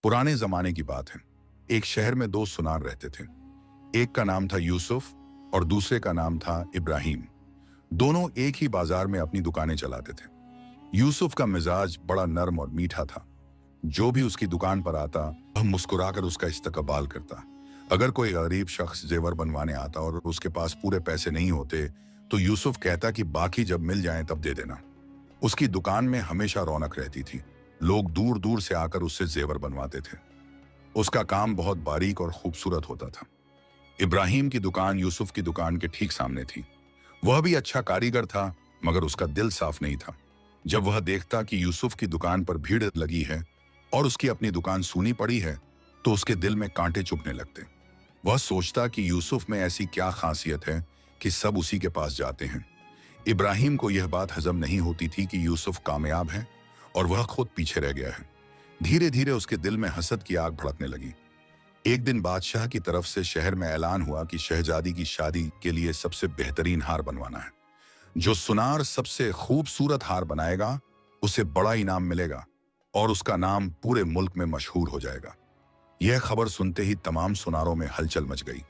पुराने जमाने की बात है। एक शहर में दो सुनार रहते थे। एक का नाम था यूसुफ और दूसरे का नाम था इब्राहिम। दोनों एक ही बाजार में अपनी दुकानें चलाते थे। यूसुफ का मिजाज बड़ा नर्म और मीठा था। जो भी उसकी दुकान पर आता वह मुस्कुराकर उसका इस्तकबाल करता। अगर कोई गरीब शख्स जेवर बनवाने आता और उसके पास पूरे पैसे नहीं होते तो यूसुफ कहता कि बाकी जब मिल जाएं तब दे देना। उसकी दुकान में हमेशा रौनक रहती थी। लोग दूर दूर से आकर उससे जेवर बनवाते थे। उसका काम बहुत बारीक और खूबसूरत होता था। इब्राहिम की दुकान यूसुफ की दुकान के ठीक सामने थी। वह भी अच्छा कारीगर था, मगर उसका दिल साफ नहीं था। जब वह देखता कि यूसुफ की दुकान पर भीड़ लगी है और उसकी अपनी दुकान सूनी पड़ी है तो उसके दिल में कांटे चुभने लगते। वह सोचता कि यूसुफ में ऐसी क्या खासियत है कि सब उसी के पास जाते हैं। इब्राहिम को यह बात हजम नहीं होती थी कि यूसुफ कामयाब है और वह खुद पीछे रह गया है। धीरे धीरे उसके दिल में हसद की आग भड़कने लगी। एक दिन बादशाह की तरफ से शहर में ऐलान हुआ कि शहजादी की शादी के लिए सबसे बेहतरीन हार बनवाना है। जो सुनार सबसे खूबसूरत हार बनाएगा उसे बड़ा इनाम मिलेगा और उसका नाम पूरे मुल्क में मशहूर हो जाएगा। यह खबर सुनते ही तमाम सुनारों में हलचल मच गई।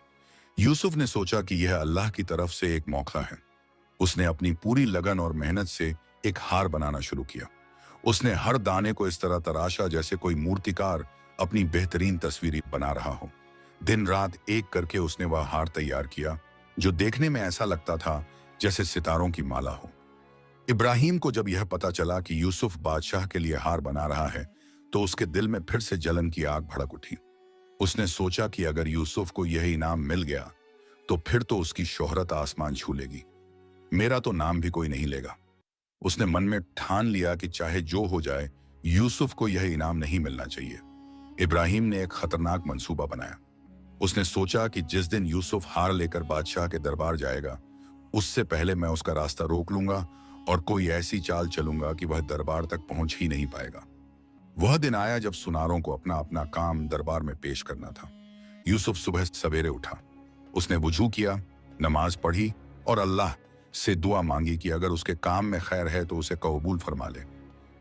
यूसुफ ने सोचा कि यह अल्लाह की तरफ से एक मौका है। उसने अपनी पूरी लगन और मेहनत से एक हार बनाना शुरू किया। उसने हर दाने को इस तरह तराशा जैसे कोई मूर्तिकार अपनी बेहतरीन तस्वीर बना रहा हो। दिन रात एक करके उसने वह हार तैयार किया जो देखने में ऐसा लगता था जैसे सितारों की माला हो। इब्राहिम को जब यह पता चला कि यूसुफ बादशाह के लिए हार बना रहा है तो उसके दिल में फिर से जलन की आग भड़क उठी। उसने सोचा कि अगर यूसुफ को यह इनाम मिल गया तो फिर तो उसकी शोहरत आसमान छू लेगी। मेरा तो नाम भी कोई नहीं लेगा। उसने मन में ठान लिया कि चाहे जो हो जाए यूसुफ को यह इनाम नहीं मिलना चाहिए। इब्राहिम ने एक खतरनाक मंसूबा बनाया। उसने सोचा कि जिस दिन यूसुफ हार लेकर बादशाह के दरबार जाएगा उससे पहले मैं उसका रास्ता रोक लूंगा और कोई ऐसी चाल चलूंगा कि वह दरबार तक पहुंच ही नहीं पाएगा। वह दिन आया जब सुनारों को अपना अपना काम दरबार में पेश करना था। यूसुफ सुबह सवेरे उठा। उसने वुजू किया, नमाज पढ़ी और अल्लाह से दुआ मांगी कि अगर उसके काम में खैर है तो उसे कबूल फरमा ले।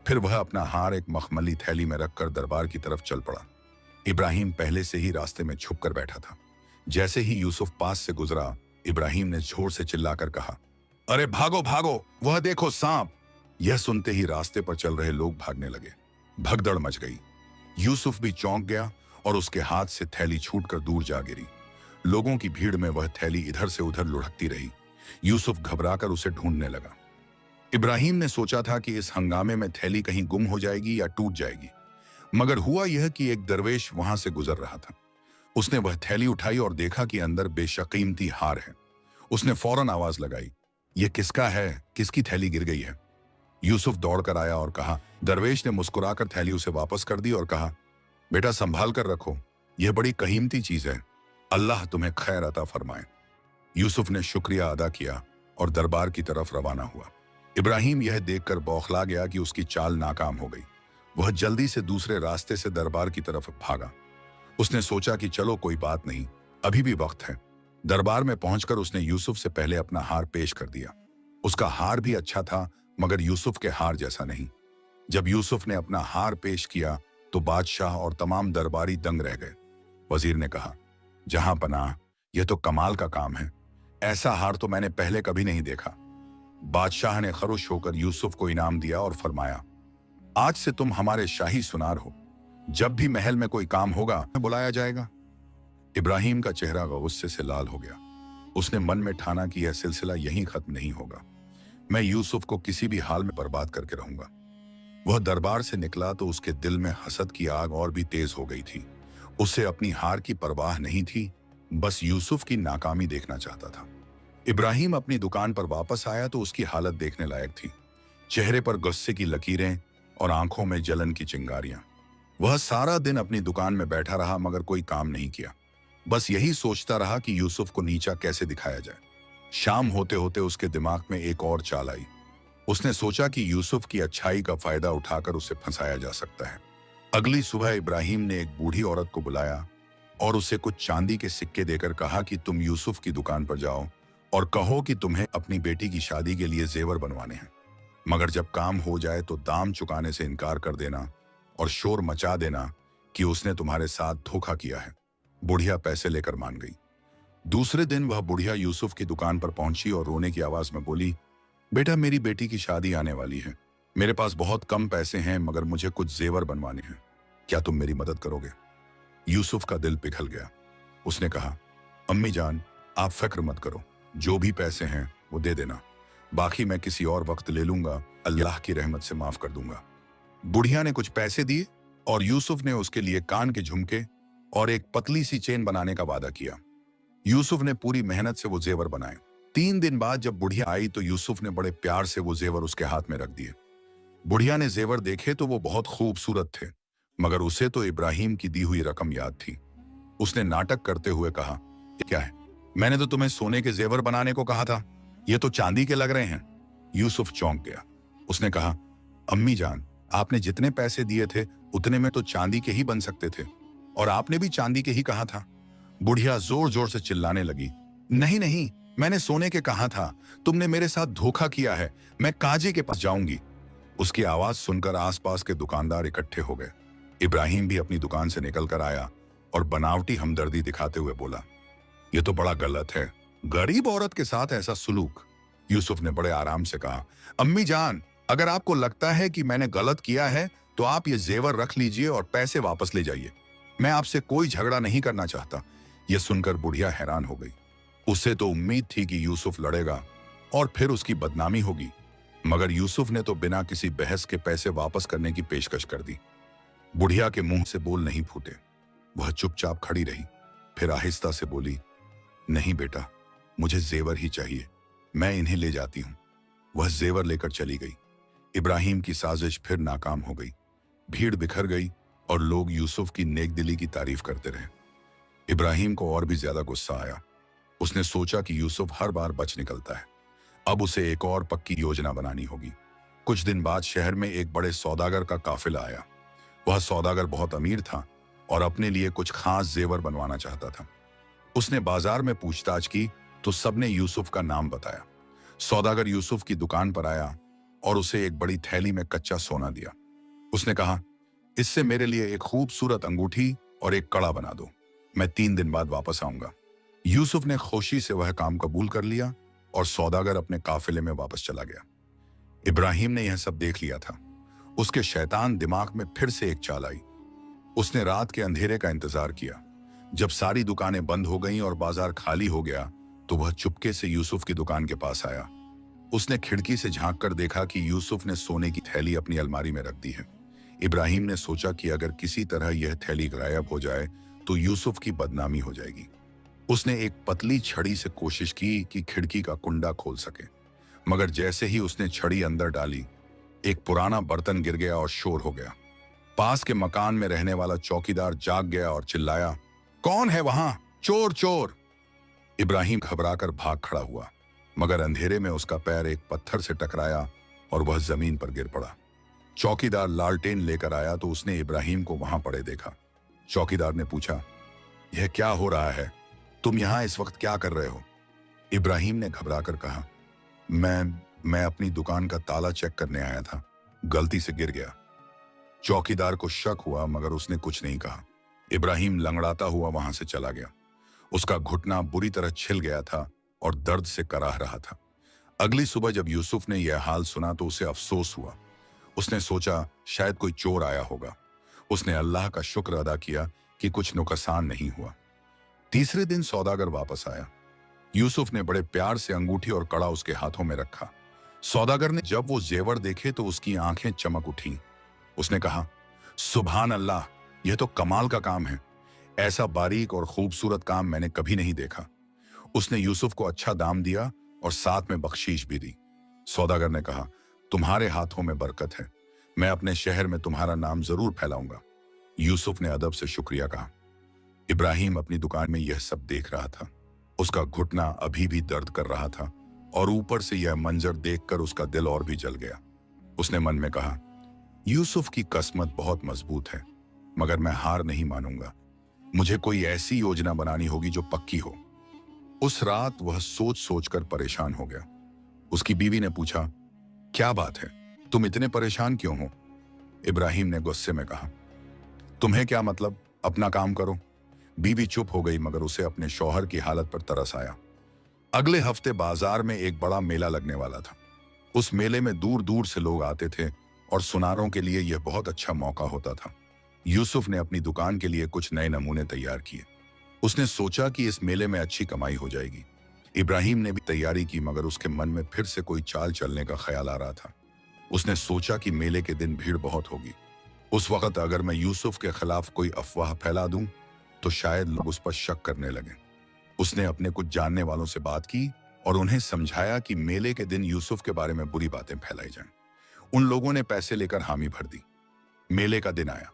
फिर वह अपना हार एक मखमली थैली में रखकर दरबार की तरफ चल पड़ा। इब्राहिम पहले से ही रास्ते में छुप कर बैठा था। जैसे ही यूसुफ पास से गुजरा इब्राहिम ने जोर से चिल्लाकर कहा, अरे भागो भागो, वह देखो सांप। यह सुनते ही रास्ते पर चल रहे लोग भागने लगे। भगदड़ मच गई। यूसुफ भी चौंक गया और उसके हाथ से थैली छूटकर दूर जा गिरी। लोगों की भीड़ में वह थैली इधर से उधर लुढ़कती रही। यूसुफ घबराकर उसे ढूंढने लगा। इब्राहिम ने सोचा था कि इस हंगामे में थैली कहीं गुम हो जाएगी या टूट जाएगी, मगर हुआ यह कि एक दरवेश वहां से गुजर रहा था। उसने वह थैली उठाई और देखा कि अंदर बेशकीमती हार है। उसने फौरन आवाज लगाई, यह किसका है? किसकी थैली गिर गई है? यूसुफ दौड़कर आया और कहा। दरवेश ने मुस्कुराकर थैली उसे वापस कर दी और कहा, बेटा संभाल कर रखो, यह बड़ी कीमती चीज है। अल्लाह तुम्हें खैर अता फरमाए। यूसुफ ने शुक्रिया अदा किया और दरबार की तरफ रवाना हुआ। इब्राहिम यह देखकर बौखला गया कि उसकी चाल नाकाम हो गई। वह जल्दी से दूसरे रास्ते से दरबार की तरफ भागा। उसने सोचा कि चलो कोई बात नहीं, अभी भी वक्त है। दरबार में पहुंचकर उसने यूसुफ से पहले अपना हार पेश कर दिया। उसका हार भी अच्छा था, मगर यूसुफ के हार जैसा नहीं। जब यूसुफ ने अपना हार पेश किया तो बादशाह और तमाम दरबारी दंग रह गए। वजीर ने कहा, जहां पनाह, यह तो कमाल का काम है। ऐसा हार तो मैंने पहले कभी नहीं देखा। बादशाह ने खरुश होकर यूसुफ को इनाम दिया और फरमाया, आज से तुम हमारे शाही सुनार हो। जब भी महल में कोई काम होगा बुलाया जाएगा। इब्राहिम का चेहरा गुस्से से लाल हो गया। उसने मन में ठाना कि यह सिलसिला यहीं खत्म नहीं होगा। मैं यूसुफ को किसी भी हाल में बर्बाद करके रहूंगा। वह दरबार से निकला तो उसके दिल में हसद की आग और भी तेज हो गई थी। उसे अपनी हार की परवाह नहीं थी, बस यूसुफ की नाकामी देखना चाहता था। इब्राहिम अपनी दुकान पर वापस आया तो उसकी हालत देखने लायक थी। चेहरे पर गुस्से की लकीरें और आंखों में जलन की चिंगारियां। वह सारा दिन अपनी दुकान में बैठा रहा मगर कोई काम नहीं किया। बस यही सोचता रहा कि यूसुफ को नीचा कैसे दिखाया जाए। शाम होते होते उसके दिमाग में एक और चाल आई। उसने सोचा कि यूसुफ की अच्छाई का फायदा उठाकर उसे फंसाया जा सकता है। अगली सुबह इब्राहिम ने एक बूढ़ी औरत को बुलाया और उसे कुछ चांदी के सिक्के देकर कहा कि तुम यूसुफ की दुकान पर जाओ और कहो कि तुम्हें अपनी बेटी की शादी के लिए जेवर बनवाने हैं, मगर जब काम हो जाए तो दाम चुकाने से इनकार कर देना और शोर मचा देना कि उसने तुम्हारे साथ धोखा किया है। बुढ़िया पैसे लेकर मान गई। दूसरे दिन वह बुढ़िया यूसुफ की दुकान पर पहुंची और रोने की आवाज में बोली, बेटा, मेरी बेटी की शादी आने वाली है। मेरे पास बहुत कम पैसे हैं, मगर मुझे कुछ जेवर बनवाने हैं। क्या तुम मेरी मदद करोगे? यूसुफ का दिल पिघल गया। उसने कहा, अम्मी जान, आप फिक्र मत करो, जो भी पैसे हैं वो दे देना, बाकी मैं किसी और वक्त ले लूंगा, अल्लाह की रहमत से माफ कर दूंगा। बुढ़िया ने कुछ पैसे दिए और यूसुफ ने उसके लिए कान के झुमके और एक पतली सी चेन बनाने का वादा किया। यूसुफ ने पूरी मेहनत से वो जेवर बनाए। 3 दिन बाद जब बुढ़िया आई तो यूसुफ ने बड़े प्यार से वो जेवर उसके हाथ में रख दिए। बुढ़िया ने जेवर देखे तो वो बहुत खूबसूरत थे, मगर उसे तो इब्राहिम की दी हुई रकम याद थी। उसने नाटक करते हुए कहा, ये क्या है? मैंने तो तुम्हें सोने के जेवर बनाने को कहा था, ये तो चांदी के लग रहे हैं। यूसुफ चौंक गया। उसने कहा, अम्मी जान, आपने जितने पैसे दिए थे उतने में तो चांदी के ही बन सकते थे, और आपने भी चांदी के ही कहा था। बुढ़िया जोर जोर से चिल्लाने लगी, नहीं नहीं, मैंने सोने के कहा था, तुमने मेरे साथ धोखा किया है, मैं काजी के पास जाऊंगी। उसकी आवाज सुनकर आसपास के दुकानदार इकट्ठे हो गए। इब्राहिम भी अपनी दुकान से निकलकर आया और बनावटी हमदर्दी दिखाते हुए बोला, यह तो बड़ा गलत है, गरीब औरत के साथ ऐसा सुलूक। यूसुफ ने बड़े आराम से कहा, अम्मी जान, अगर आपको लगता है कि मैंने गलत किया है तो आप ये जेवर रख लीजिए और पैसे वापस ले जाइए। मैं आपसे कोई झगड़ा नहीं करना चाहता। यह सुनकर बुढ़िया हैरान हो गई। उसे तो उम्मीद थी कि यूसुफ लड़ेगा और फिर उसकी बदनामी होगी, मगर यूसुफ ने तो बिना किसी बहस के पैसे वापस करने की पेशकश कर दी। बुढ़िया के मुंह से बोल नहीं फूटे। वह चुपचाप खड़ी रही, फिर आहिस्ता से बोली, नहीं बेटा, मुझे जेवर ही चाहिए, मैं इन्हें ले जाती हूं। वह जेवर लेकर चली गई। इब्राहिम की साजिश फिर नाकाम हो गई। भीड़ बिखर गई और लोग यूसुफ की नेकदिली की तारीफ करते रहे। इब्राहिम को और भी ज्यादा गुस्सा आया। उसने सोचा कि यूसुफ हर बार बच निकलता है, अब उसे एक और पक्की योजना बनानी होगी। कुछ दिन बाद शहर में एक बड़े सौदागर का काफिला आया। वह सौदागर बहुत अमीर था और अपने लिए कुछ खास जेवर बनवाना चाहता था। उसने बाजार में पूछताछ की तो सबने यूसुफ का नाम बताया। सौदागर यूसुफ की दुकान पर आया और उसे एक बड़ी थैली में कच्चा सोना दिया। उसने कहा, इससे मेरे लिए एक खूबसूरत अंगूठी और एक कड़ा बना दो, मैं 3 दिन बाद वापस आऊंगा। यूसुफ ने खुशी से वह काम कबूल कर लिया और सौदागर अपने काफिले में वापस चला गया। इब्राहिम ने यह सब देख लिया था। उसके शैतान दिमाग में फिर से एक चाल आई। उसने रात के अंधेरे का इंतजार किया। जब सारी दुकानें बंद हो गईं और बाजार खाली हो गया तो वह चुपके से यूसुफ की दुकान के पास आया। उसने खिड़की से झांक कर देखा कि यूसुफ ने सोने की थैली अपनी अलमारी में रख दी है। इब्राहिम ने सोचा कि अगर किसी तरह यह थैली गायब हो जाए तो यूसुफ की बदनामी हो जाएगी। उसने एक पतली छड़ी से कोशिश की कि खिड़की का कुंडा खोल सके, मगर जैसे ही उसने छड़ी अंदर डाली, एक पुराना बर्तन गिर गया और शोर हो गया। पास के मकान में रहने वाला चौकीदार जाग गया और चिल्लाया, कौन है वहां? चोर चोर! इब्राहिम घबराकर भाग खड़ा हुआ, मगर अंधेरे में उसका पैर एक पत्थर से टकराया और वह जमीन पर गिर पड़ा। चौकीदार लालटेन लेकर आया तो उसने इब्राहिम को वहां पड़े देखा। चौकीदार ने पूछा, यह क्या हो रहा है? तुम यहां इस वक्त क्या कर रहे हो? इब्राहिम ने घबराकर कहा, मैं अपनी दुकान का ताला चेक करने आया था, गलती से गिर गया। चौकीदार को शक हुआ मगर उसने कुछ नहीं कहा। इब्राहिम लंगड़ाता हुआ वहां से चला गया। उसका घुटना बुरी तरह छिल गया था और दर्द से कराह रहा था। अगली सुबह जब यूसुफ ने यह हाल सुना तो उसे अफसोस हुआ। उसने सोचा शायद कोई चोर आया होगा। उसने अल्लाह का शुक्र अदा किया कि कुछ नुकसान नहीं हुआ। तीसरे दिन सौदागर वापस आया। यूसुफ ने बड़े प्यार से अंगूठी और कड़ा उसके हाथों में रखा। सौदागर ने जब वो जेवर देखे तो उसकी आंखें चमक उठी। उसने कहा, सुभान अल्लाह, यह तो कमाल का काम है, ऐसा बारीक और खूबसूरत काम मैंने कभी नहीं देखा। उसने यूसुफ को अच्छा दाम दिया और साथ में बख्शीश भी दी। सौदागर ने कहा, तुम्हारे हाथों में बरकत है, मैं अपने शहर में तुम्हारा नाम जरूर फैलाऊंगा। यूसुफ ने अदब से शुक्रिया कहा। इब्राहिम अपनी दुकान में यह सब देख रहा था। उसका घुटना अभी भी दर्द कर रहा था और ऊपर से यह मंजर देखकर उसका दिल और भी जल गया। उसने मन में कहा, यूसुफ की किस्मत बहुत मजबूत है, मगर मैं हार नहीं मानूंगा। मुझे कोई ऐसी योजना बनानी होगी जो पक्की हो। उस रात वह सोच सोचकर परेशान हो गया। उसकी बीवी ने पूछा, क्या बात है, तुम इतने परेशान क्यों हो? इब्राहिम ने गुस्से में कहा, तुम्हें क्या मतलब, अपना काम करो। बीवी चुप हो गई, मगर उसे अपने शौहर की हालत पर तरस आया। अगले हफ्ते बाजार में एक बड़ा मेला लगने वाला था। उस मेले में दूर दूर से लोग आते थे और सुनारों के लिए यह बहुत अच्छा मौका होता था। यूसुफ ने अपनी दुकान के लिए कुछ नए नमूने तैयार किए। उसने सोचा कि इस मेले में अच्छी कमाई हो जाएगी। इब्राहिम ने भी तैयारी की, मगर उसके मन में फिर से कोई चाल चलने का ख्याल आ रहा था। उसने सोचा कि मेले के दिन भीड़ बहुत होगी। उस वक्त अगर मैं यूसुफ के खिलाफ कोई अफवाह फैला दूं, तो शायद लोग उस पर शक करने लगे। उसने अपने कुछ जानने वालों से बात की और उन्हें समझाया कि मेले के दिन यूसुफ के बारे में बुरी बातें फैलाई जाएं। उन लोगों ने पैसे लेकर हामी भर दी। मेले का दिन आया।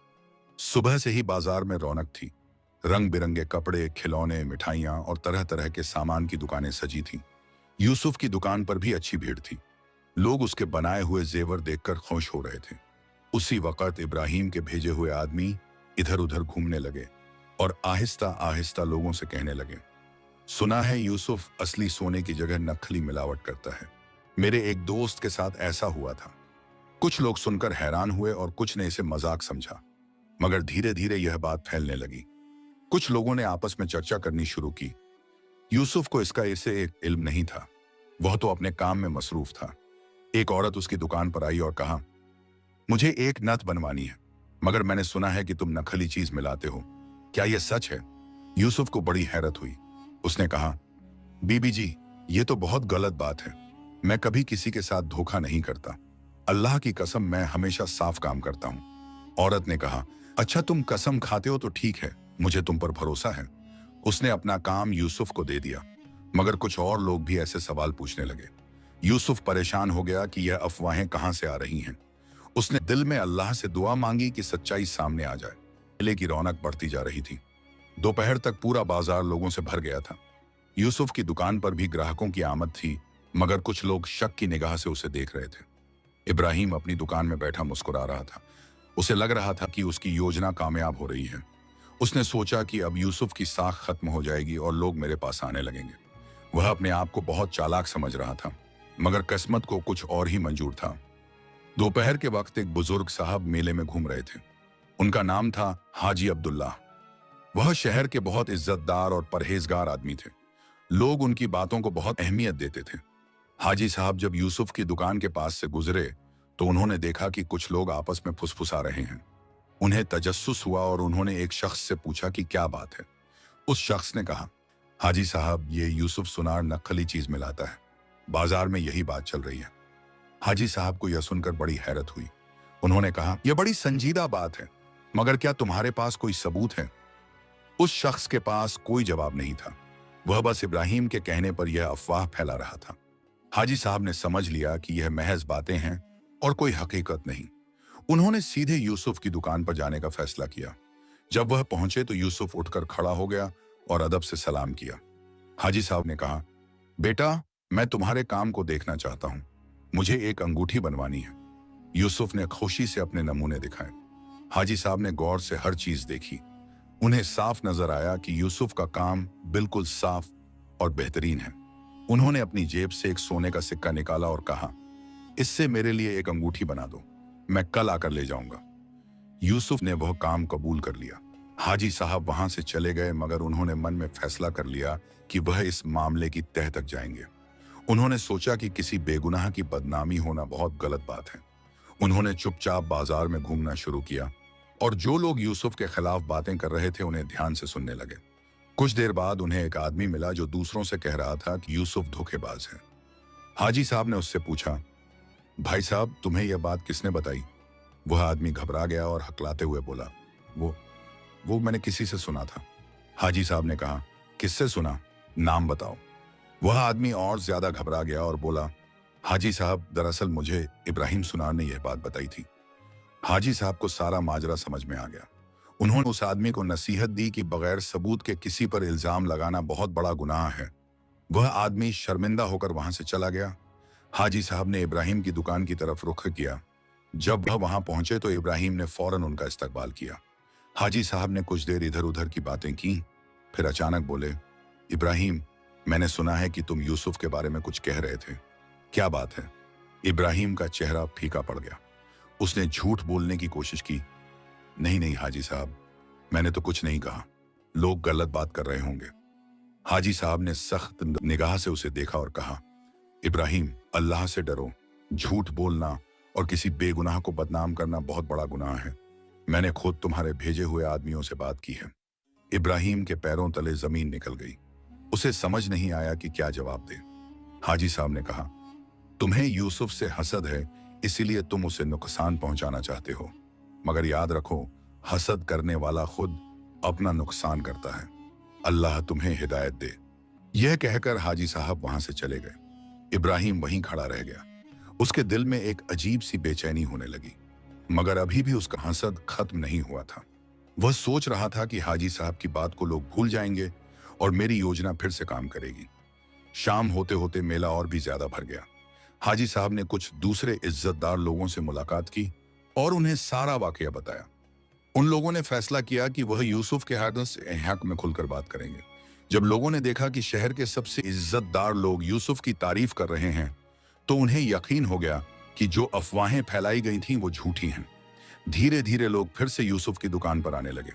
सुबह से ही बाजार में रौनक थी। रंग बिरंगे कपड़े, खिलौने, मिठाइयां और तरह तरह के सामान की दुकानें सजी थीं। यूसुफ की दुकान पर भी अच्छी भीड़ थी। लोग उसके बनाए हुए जेवर देखकर खुश हो रहे थे। उसी वक्त इब्राहिम के भेजे हुए आदमी इधर उधर घूमने लगे और आहिस्ता आहिस्ता लोगों से कहने लगे, सुना है यूसुफ असली सोने की जगह नकली मिलावट करता है। मेरे एक दोस्त के साथ ऐसा हुआ था। कुछ लोग सुनकर हैरान हुए और कुछ ने इसे मजाक समझा, मगर धीरे धीरे यह बात फैलने लगी। कुछ लोगों ने आपस में चर्चा करनी शुरू की। यूसुफ को इसका इसे एक इल्म नहीं था। वह तो अपने काम में मसरूफ था। एक औरत उसकी दुकान पर आई और कहा, मुझे एक नथ बनवानी है, मगर मैंने सुना है कि तुम नकली चीज मिलाते हो। क्या यह सच है? यूसुफ को बड़ी हैरत हुई। उसने कहा, बीबी जी, ये तो बहुत गलत बात है। मैं कभी किसी के साथ धोखा नहीं करता। अल्लाह की कसम, मैं हमेशा साफ काम करता हूँ। औरत ने कहा, अच्छा तुम कसम खाते हो तो ठीक है, मुझे तुम पर भरोसा है। उसने अपना काम यूसुफ को दे दिया, मगर कुछ और लोग भी ऐसे सवाल पूछने लगे। यूसुफ परेशान हो गया कि यह अफवाहें कहां से आ रही हैं। उसने दिल में अल्लाह से दुआ मांगी कि सच्चाई सामने आ जाए। मेले की रौनक बढ़ती जा रही थी। दोपहर तक पूरा बाजार लोगों से भर गया था। यूसुफ की दुकान पर भी ग्राहकों की आमद थी, मगर कुछ लोग शक की निगाह से उसे देख रहे थे। इब्राहिम अपनी दुकान में बैठा मुस्कुरा रहा था। उसे लग रहा था कि उसकी योजना कामयाब हो रही है। उसने सोचा कि अब यूसुफ की साख खत्म हो जाएगी और लोग मेरे पास आने लगेंगे। वह अपने आप को बहुत चालाक समझ रहा था, मगर किस्मत को कुछ और ही मंजूर था। दोपहर के वक्त एक बुजुर्ग साहब मेले में घूम रहे थे। उनका नाम था हाजी अब्दुल्ला। वह शहर के बहुत इज्जतदार और परहेजगार आदमी थे। लोग उनकी बातों को बहुत अहमियत देते थे। हाजी साहब जब यूसुफ की दुकान के पास से गुजरे तो उन्होंने देखा कि कुछ लोग आपस में फुसफुसा रहे हैं। उन्हें तजस्सुस हुआ और उन्होंने एक शख्स से पूछा कि क्या बात है। उस शख्स ने कहा, हाजी साहब, ये यूसुफ सुनार नकली चीज मिलाता है। बाजार में यही बात चल रही है। हाजी साहब को यह सुनकर बड़ी हैरत हुई। उन्होंने कहा, यह बड़ी संजीदा बात है, मगर क्या तुम्हारे पास कोई सबूत है? उस शख्स के पास कोई जवाब नहीं था। वह बस इब्राहिम के कहने पर यह अफवाह फैला रहा था। हाजी साहब ने समझ लिया कि यह महज बातें हैं और कोई हकीकत नहीं। उन्होंने सीधे यूसुफ की दुकान पर जाने का फैसला किया। जब वह पहुंचे तो यूसुफ उठकर खड़ा हो गया और अदब से सलाम किया। हाजी साहब ने कहा, बेटा, मैं तुम्हारे काम को देखना चाहता हूं। मुझे एक अंगूठी बनवानी है। यूसुफ ने खुशी से अपने नमूने दिखाए। हाजी साहब ने गौर से हर चीज देखी। उन्हें साफ नजर आया कि यूसुफ का काम बिल्कुल साफ और बेहतरीन है। उन्होंने अपनी जेब से एक सोने का सिक्का निकाला और कहा, इससे मेरे लिए एक अंगूठी बना दो, मैं कल आकर ले जाऊंगा। यूसुफ ने वह काम कबूल कर लिया। हाजी साहब वहां से चले गए, मगर उन्होंने मन में फैसला कर लिया कि वह इस मामले की तह तक जाएंगे। उन्होंने सोचा कि किसी बेगुनाह की बदनामी होना बहुत गलत बात है। उन्होंने चुपचाप बाजार में घूमना शुरू किया और जो लोग यूसुफ के खिलाफ बातें कर रहे थे उन्हें ध्यान से सुनने लगे। कुछ देर बाद उन्हें एक आदमी मिला जो दूसरों से कह रहा था कि यूसुफ धोखेबाज है। हाजी साहब ने उससे पूछा, भाई साहब, तुम्हें यह बात किसने बताई? वह आदमी घबरा गया और हकलाते हुए बोला, वो मैंने किसी से सुना था। हाजी साहब ने कहा, किससे सुना? नाम बताओ। वह आदमी और ज्यादा घबरा गया और बोला, हाजी साहब, दरअसल मुझे इब्राहिम सुनार ने यह बात बताई थी। हाजी साहब को सारा माजरा समझ में आ गया। उन्होंने उस आदमी को नसीहत दी कि बगैर सबूत के किसी पर इल्जाम लगाना बहुत बड़ा गुनाह है। वह आदमी शर्मिंदा होकर वहां से चला गया। हाजी साहब ने इब्राहिम की दुकान की तरफ रुख किया। जब वह वहां पहुंचे तो इब्राहिम ने फौरन उनका इस्तकबाल किया। हाजी साहब ने कुछ देर इधर उधर की बातें की, फिर अचानक बोले, इब्राहिम, मैंने सुना है कि तुम यूसुफ के बारे में कुछ कह रहे थे। क्या बात है? इब्राहिम का चेहरा फीका पड़ गया। उसने झूठ बोलने की कोशिश की। नहीं नहीं हाजी साहब, मैंने तो कुछ नहीं कहा, लोग गलत बात कर रहे होंगे। हाजी साहब ने सख्त निगाह से उसे देखा और कहा, इब्राहिम, अल्लाह से डरो। झूठ बोलना और किसी बेगुनाह को बदनाम करना बहुत बड़ा गुनाह है। मैंने खुद तुम्हारे भेजे हुए आदमियों से बात की है। इब्राहिम के पैरों तले जमीन निकल गई। उसे समझ नहीं आया कि क्या जवाब दे। हाजी साहब ने कहा, तुम्हें यूसुफ से हसद है, इसीलिए तुम उसे नुकसान पहुंचाना चाहते हो, मगर याद रखो, हसद करने वाला खुद अपना नुकसान करता है। अल्लाह तुम्हें हिदायत दे। यह कहकर हाजी साहब वहां से चले गए। इब्राहिम वहीं खड़ा रह गया। उसके दिल में एक अजीब सी बेचैनी होने लगी, मगर अभी भी उसका हसद खत्म नहीं हुआ था। वह सोच रहा था कि हाजी साहब की बात को लोग भूल जाएंगे और मेरी योजना फिर से काम करेगी। शाम होते होते मेला और भी ज्यादा भर गया। हाजी साहब ने कुछ दूसरे इज्जतदार लोगों से मुलाकात की और उन्हें सारा वाकया बताया। उन लोगों ने फैसला किया कि वह यूसुफ के हाथों से हक में खुलकर बात करेंगे। जब लोगों ने देखा कि शहर के सबसे इज्जतदार लोग यूसुफ की तारीफ कर रहे हैं, तो उन्हें यकीन हो गया कि जो अफवाहें फैलाई गई थीं वो झूठी हैं। धीरे धीरे लोग फिर से यूसुफ की दुकान पर आने लगे।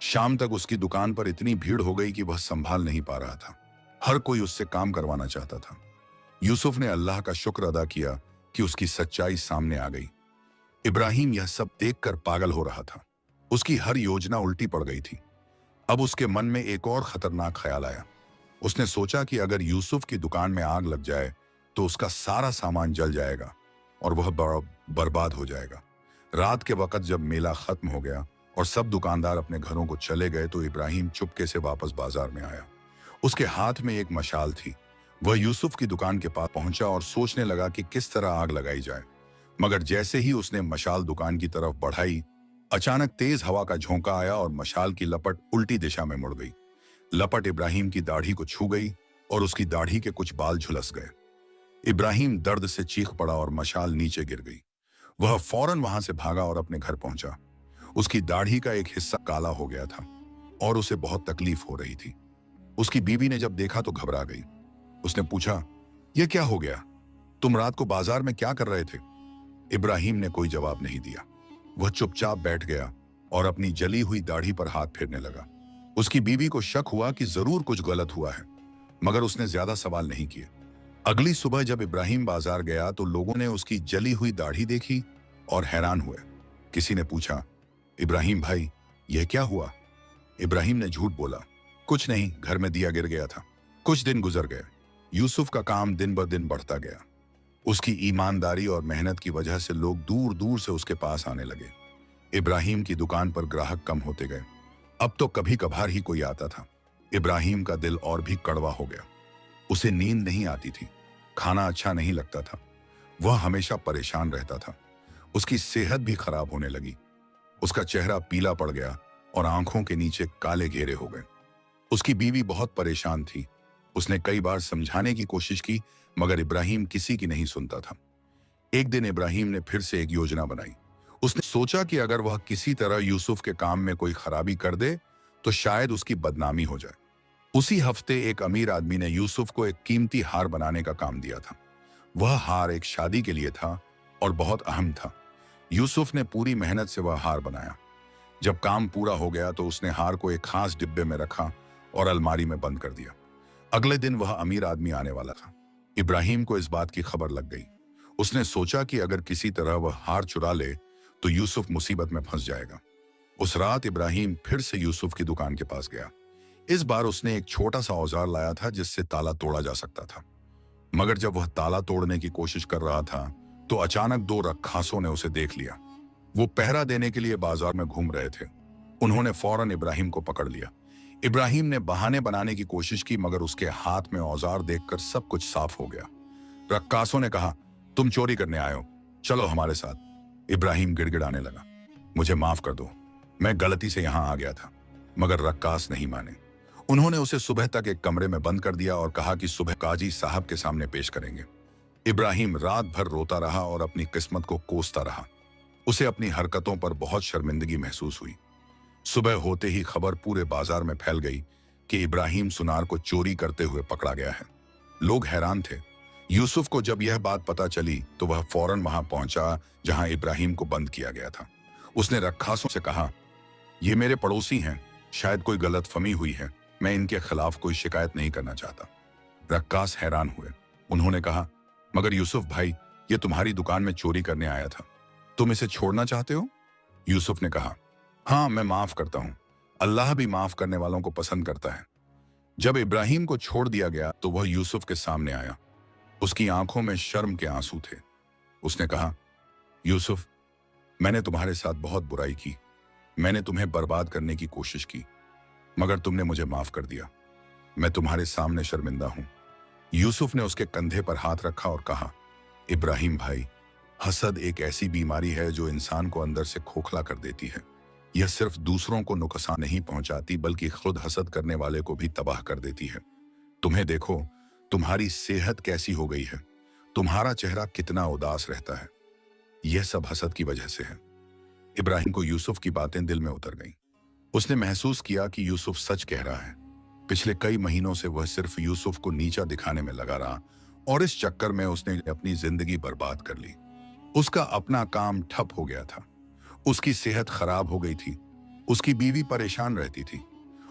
शाम तक उसकी दुकान पर इतनी भीड़ हो गई कि वह संभाल नहीं पा रहा था। हर कोई उससे काम करवाना चाहता था। यूसुफ ने अल्लाह का शुक्र अदा किया कि उसकी सच्चाई सामने आ गई। इब्राहिम यह सब देखकर पागल हो रहा था। उसकी हर योजना उल्टी पड़ गई थी। अब उसके मन में एक और खतरनाक ख्याल आया। उसने सोचा कि अगर यूसुफ की दुकान में आग लग जाए तो उसका सारा सामान जल जाएगा और वह बर्बाद हो जाएगा। रात के वक्त जब मेला खत्म हो गया और सब दुकानदार अपने घरों को चले गए, तो इब्राहिम चुपके से वापस बाजार में आया। उसके हाथ में एक मशाल थी। वह यूसुफ की दुकान के पास पहुंचा और सोचने लगा कि किस तरह आग लगाई जाए। मगर जैसे ही उसने मशाल दुकान की तरफ बढ़ाई, अचानक तेज हवा का झोंका आया और मशाल की लपट उल्टी दिशा में मुड़ गई। लपट इब्राहिम की दाढ़ी को छू गई और उसकी दाढ़ी के कुछ बाल झुलस गए। इब्राहिम दर्द से चीख पड़ा और मशाल नीचे गिर गई। वह फौरन वहां से भागा और अपने घर पहुंचा। उसकी दाढ़ी का एक हिस्सा काला हो गया था और उसे बहुत तकलीफ हो रही थी। उसकी बीवी ने जब देखा तो घबरा गई। उसने पूछा, यह क्या हो गया? तुम रात को बाजार में क्या कर रहे थे? इब्राहिम ने कोई जवाब नहीं दिया। वह चुपचाप बैठ गया और अपनी जली हुई दाढ़ी पर हाथ फेरने लगा। उसकी बीवी को शक हुआ कि जरूर कुछ गलत हुआ है, मगर उसने ज्यादा सवाल नहीं किए। अगली सुबह जब इब्राहिम बाजार गया तो लोगों ने उसकी जली हुई दाढ़ी देखी और हैरान हुए। किसी ने पूछा, इब्राहिम भाई, यह क्या हुआ? इब्राहिम ने झूठ बोला, कुछ नहीं, घर में दिया गिर गया था। कुछ दिन गुजर गए। यूसुफ का काम दिन ब दिन बढ़ता गया। उसकी ईमानदारी और मेहनत की वजह से लोग दूर दूर से उसके पास आने लगे। इब्राहिम की दुकान पर ग्राहक कम होते गए। अब तो कभी कभार ही कोई आता था। इब्राहिम का दिल और भी कड़वा हो गया। उसे नींद नहीं आती थी, खाना अच्छा नहीं लगता था। वह हमेशा परेशान रहता था। उसकी सेहत भी खराब होने लगी। उसका चेहरा पीला पड़ गया और आंखों के नीचे काले घेरे हो गए। उसकी बीवी बहुत परेशान थी। उसने कई बार समझाने की कोशिश की, मगर इब्राहिम किसी की नहीं सुनता था। एक दिन इब्राहिम ने फिर से एक योजना बनाई। उसने सोचा कि अगर वह किसी तरह यूसुफ के काम में कोई खराबी कर दे तो शायद उसकी बदनामी हो जाए। उसी हफ्ते एक अमीर आदमी ने यूसुफ को एक कीमती हार बनाने का काम दिया था। वह हार एक शादी के लिए था और बहुत अहम था। यूसुफ ने पूरी मेहनत से वह हार बनाया। जब काम पूरा हो गया तो उसने हार को एक खास डिब्बे में रखा और अलमारी में बंद कर दिया। अगले दिन वह अमीर आदमी आने वाला था। इब्राहिम को इस बात की खबर लग गई। उसने सोचा कि अगर किसी तरह वह हार चुरा ले तो यूसुफ मुसीबत में फंस जाएगा। उस रात इब्राहिम फिर से यूसुफ की दुकान के पास गया। इस बार उसने एक छोटा सा औजार लाया था जिससे ताला तोड़ा जा सकता था। मगर जब वह ताला तोड़ने की कोशिश कर रहा था तो अचानक दो रखासों ने उसे देख लिया। वो पहरा देने के लिए बाजार में घूम रहे थे। उन्होंने फौरन इब्राहिम को पकड़ लिया। इब्राहिम ने बहाने बनाने की कोशिश की, मगर उसके हाथ में औजार देखकर सब कुछ साफ हो गया। रक्कासों ने कहा, तुम चोरी करने आए हो, चलो हमारे साथ। इब्राहिम गिड़गिड़ाने लगा, मुझे माफ कर दो, मैं गलती से यहां आ गया था। मगर रक्कास नहीं माने। उन्होंने उसे सुबह तक एक कमरे में बंद कर दिया और कहा कि सुबह काजी साहब के सामने पेश करेंगे। इब्राहिम रात भर रोता रहा और अपनी किस्मत को कोसता रहा। उसे अपनी हरकतों पर बहुत शर्मिंदगी महसूस हुई। सुबह होते ही खबर पूरे बाजार में फैल गई कि इब्राहिम सुनार को चोरी करते हुए पकड़ा गया है। लोग हैरान थे। यूसुफ को जब यह बात पता चली तो वह फौरन वहां पहुंचा जहां इब्राहिम को बंद किया गया था। उसने रखासों से कहा, ये मेरे पड़ोसी हैं, शायद कोई गलतफहमी हुई है, मैं इनके खिलाफ कोई शिकायत नहीं करना चाहता। रक्कास हैरान हुए। उन्होंने कहा, मगर यूसुफ भाई, ये तुम्हारी दुकान में चोरी करने आया था, तुम इसे छोड़ना चाहते हो? यूसुफ ने कहा, हाँ, मैं माफ करता हूं। अल्लाह भी माफ करने वालों को पसंद करता है। जब इब्राहिम को छोड़ दिया गया तो वह यूसुफ के सामने आया। उसकी आंखों में शर्म के आंसू थे। उसने कहा, यूसुफ, मैंने तुम्हारे साथ बहुत बुराई की, मैंने तुम्हें बर्बाद करने की कोशिश की, मगर तुमने मुझे माफ कर दिया। मैं तुम्हारे सामने शर्मिंदा हूं। यूसुफ ने उसके कंधे पर हाथ रखा और कहा, इब्राहिम भाई, हसद एक ऐसी बीमारी है जो इंसान को अंदर से खोखला कर देती है। यह सिर्फ दूसरों को नुकसान नहीं पहुंचाती बल्कि खुद हसद करने वाले को भी तबाह कर देती है। तुम्हें देखो, तुम्हारी सेहत कैसी हो गई है, तुम्हारा चेहरा कितना उदास रहता है। यह सब हसद की वजह से है। इब्राहिम को यूसुफ की बातें दिल में उतर गईं। उसने महसूस किया कि यूसुफ सच कह रहा है। पिछले कई महीनों से वह सिर्फ यूसुफ को नीचा दिखाने में लगा रहा और इस चक्कर में उसने अपनी जिंदगी बर्बाद कर ली। उसका अपना काम ठप हो गया था, उसकी सेहत खराब हो गई थी, उसकी बीवी परेशान रहती थी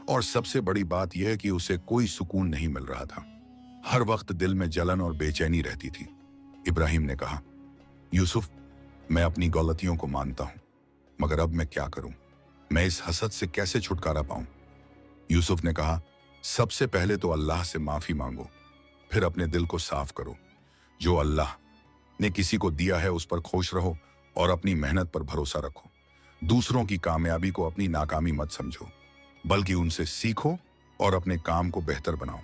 और सबसे बड़ी बात यह कि उसे कोई सुकून नहीं मिल रहा था। हर वक्त दिल में जलन और बेचैनी रहती थी। इब्राहिम ने कहा, यूसुफ, मैं अपनी गलतियों को मानता हूं, मगर अब मैं क्या करूं? मैं इस हसद से कैसे छुटकारा पाऊं? यूसुफ ने कहा, सबसे पहले तो अल्लाह से माफी मांगो, फिर अपने दिल को साफ करो। जो अल्लाह ने किसी को दिया है उस पर खुश रहो और अपनी मेहनत पर भरोसा रखो। दूसरों की कामयाबी को अपनी नाकामी मत समझो, बल्कि उनसे सीखो और अपने काम को बेहतर बनाओ।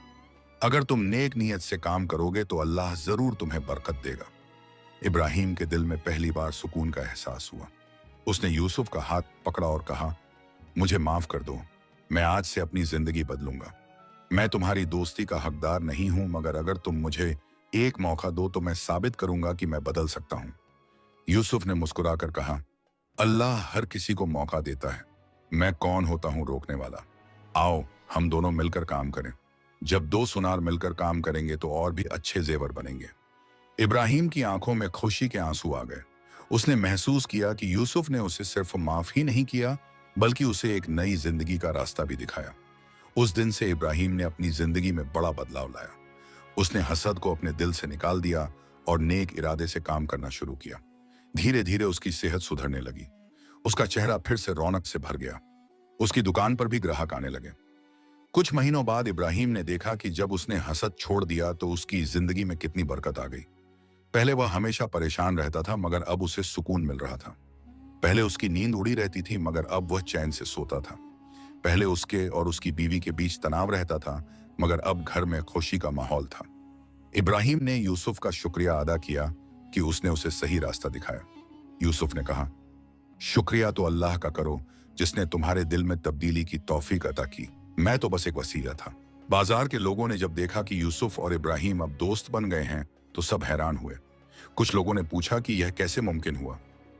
अगर तुम नेक नीयत से काम करोगे तो अल्लाह जरूर तुम्हें बरकत देगा। इब्राहिम के दिल में पहली बार सुकून का एहसास हुआ। उसने यूसुफ का हाथ पकड़ा और कहा, मुझे माफ कर दो, मैं आज से अपनी जिंदगी बदलूंगा। मैं तुम्हारी दोस्ती का हकदार नहीं हूं, मगर अगर तुम मुझे एक मौका दो तो मैं साबित करूंगा कि मैं बदल सकता हूं। यूसुफ ने मुस्कुराकर कहा, अल्लाह हर किसी को मौका देता है, मैं कौन होता हूं रोकने वाला। आओ हम दोनों मिलकर काम करें। जब दो सुनार मिलकर काम करेंगे तो और भी अच्छे जेवर बनेंगे। इब्राहिम की आंखों में खुशी के आंसू आ गए। उसने महसूस किया कि यूसुफ ने उसे सिर्फ माफ ही नहीं किया, बल्कि उसे एक नई जिंदगी का रास्ता भी दिखाया। उस दिन से इब्राहिम ने अपनी जिंदगी में बड़ा बदलाव लाया। उसने हसद को अपने दिल से निकाल दिया और नेक इरादे से काम करना शुरू किया। धीरे धीरे उसकी सेहत सुधरने लगी। उसका चेहरा फिर से रौनक से भर गया। उसकी दुकान पर भी ग्राहक आने लगे। कुछ महीनों बाद इब्राहिम ने देखा कि जब उसने हसद छोड़ दिया तो उसकी जिंदगी में कितनी बरकत आ गई। पहले वह हमेशा परेशान रहता था, मगर अब उसे सुकून मिल रहा था। पहले उसकी नींद उड़ी रहती थी, मगर अब वह चैन से सोता था। पहले उसके और उसकी बीवी के बीच तनाव रहता था, मगर अब घर में खुशी का माहौल था। इब्राहिम ने यूसुफ का शुक्रिया अदा किया कि उसने उसे सही रास्ता दिखाया। यूसुफ ने कहा, शुक्रिया तो अल्लाह का करो जिसने तुम्हारे दिल में तब्दीली की तौफीक अता की। मैं तो बस एक वसीला था। बाजार के लोगों ने जब देखा कि यूसुफ और इब्राहिम अब दोस्त बन गए हैं तो सब हैरान हुए। कुछ लोगों ने पूछा कि यह कैसे मुमकिन हुआ।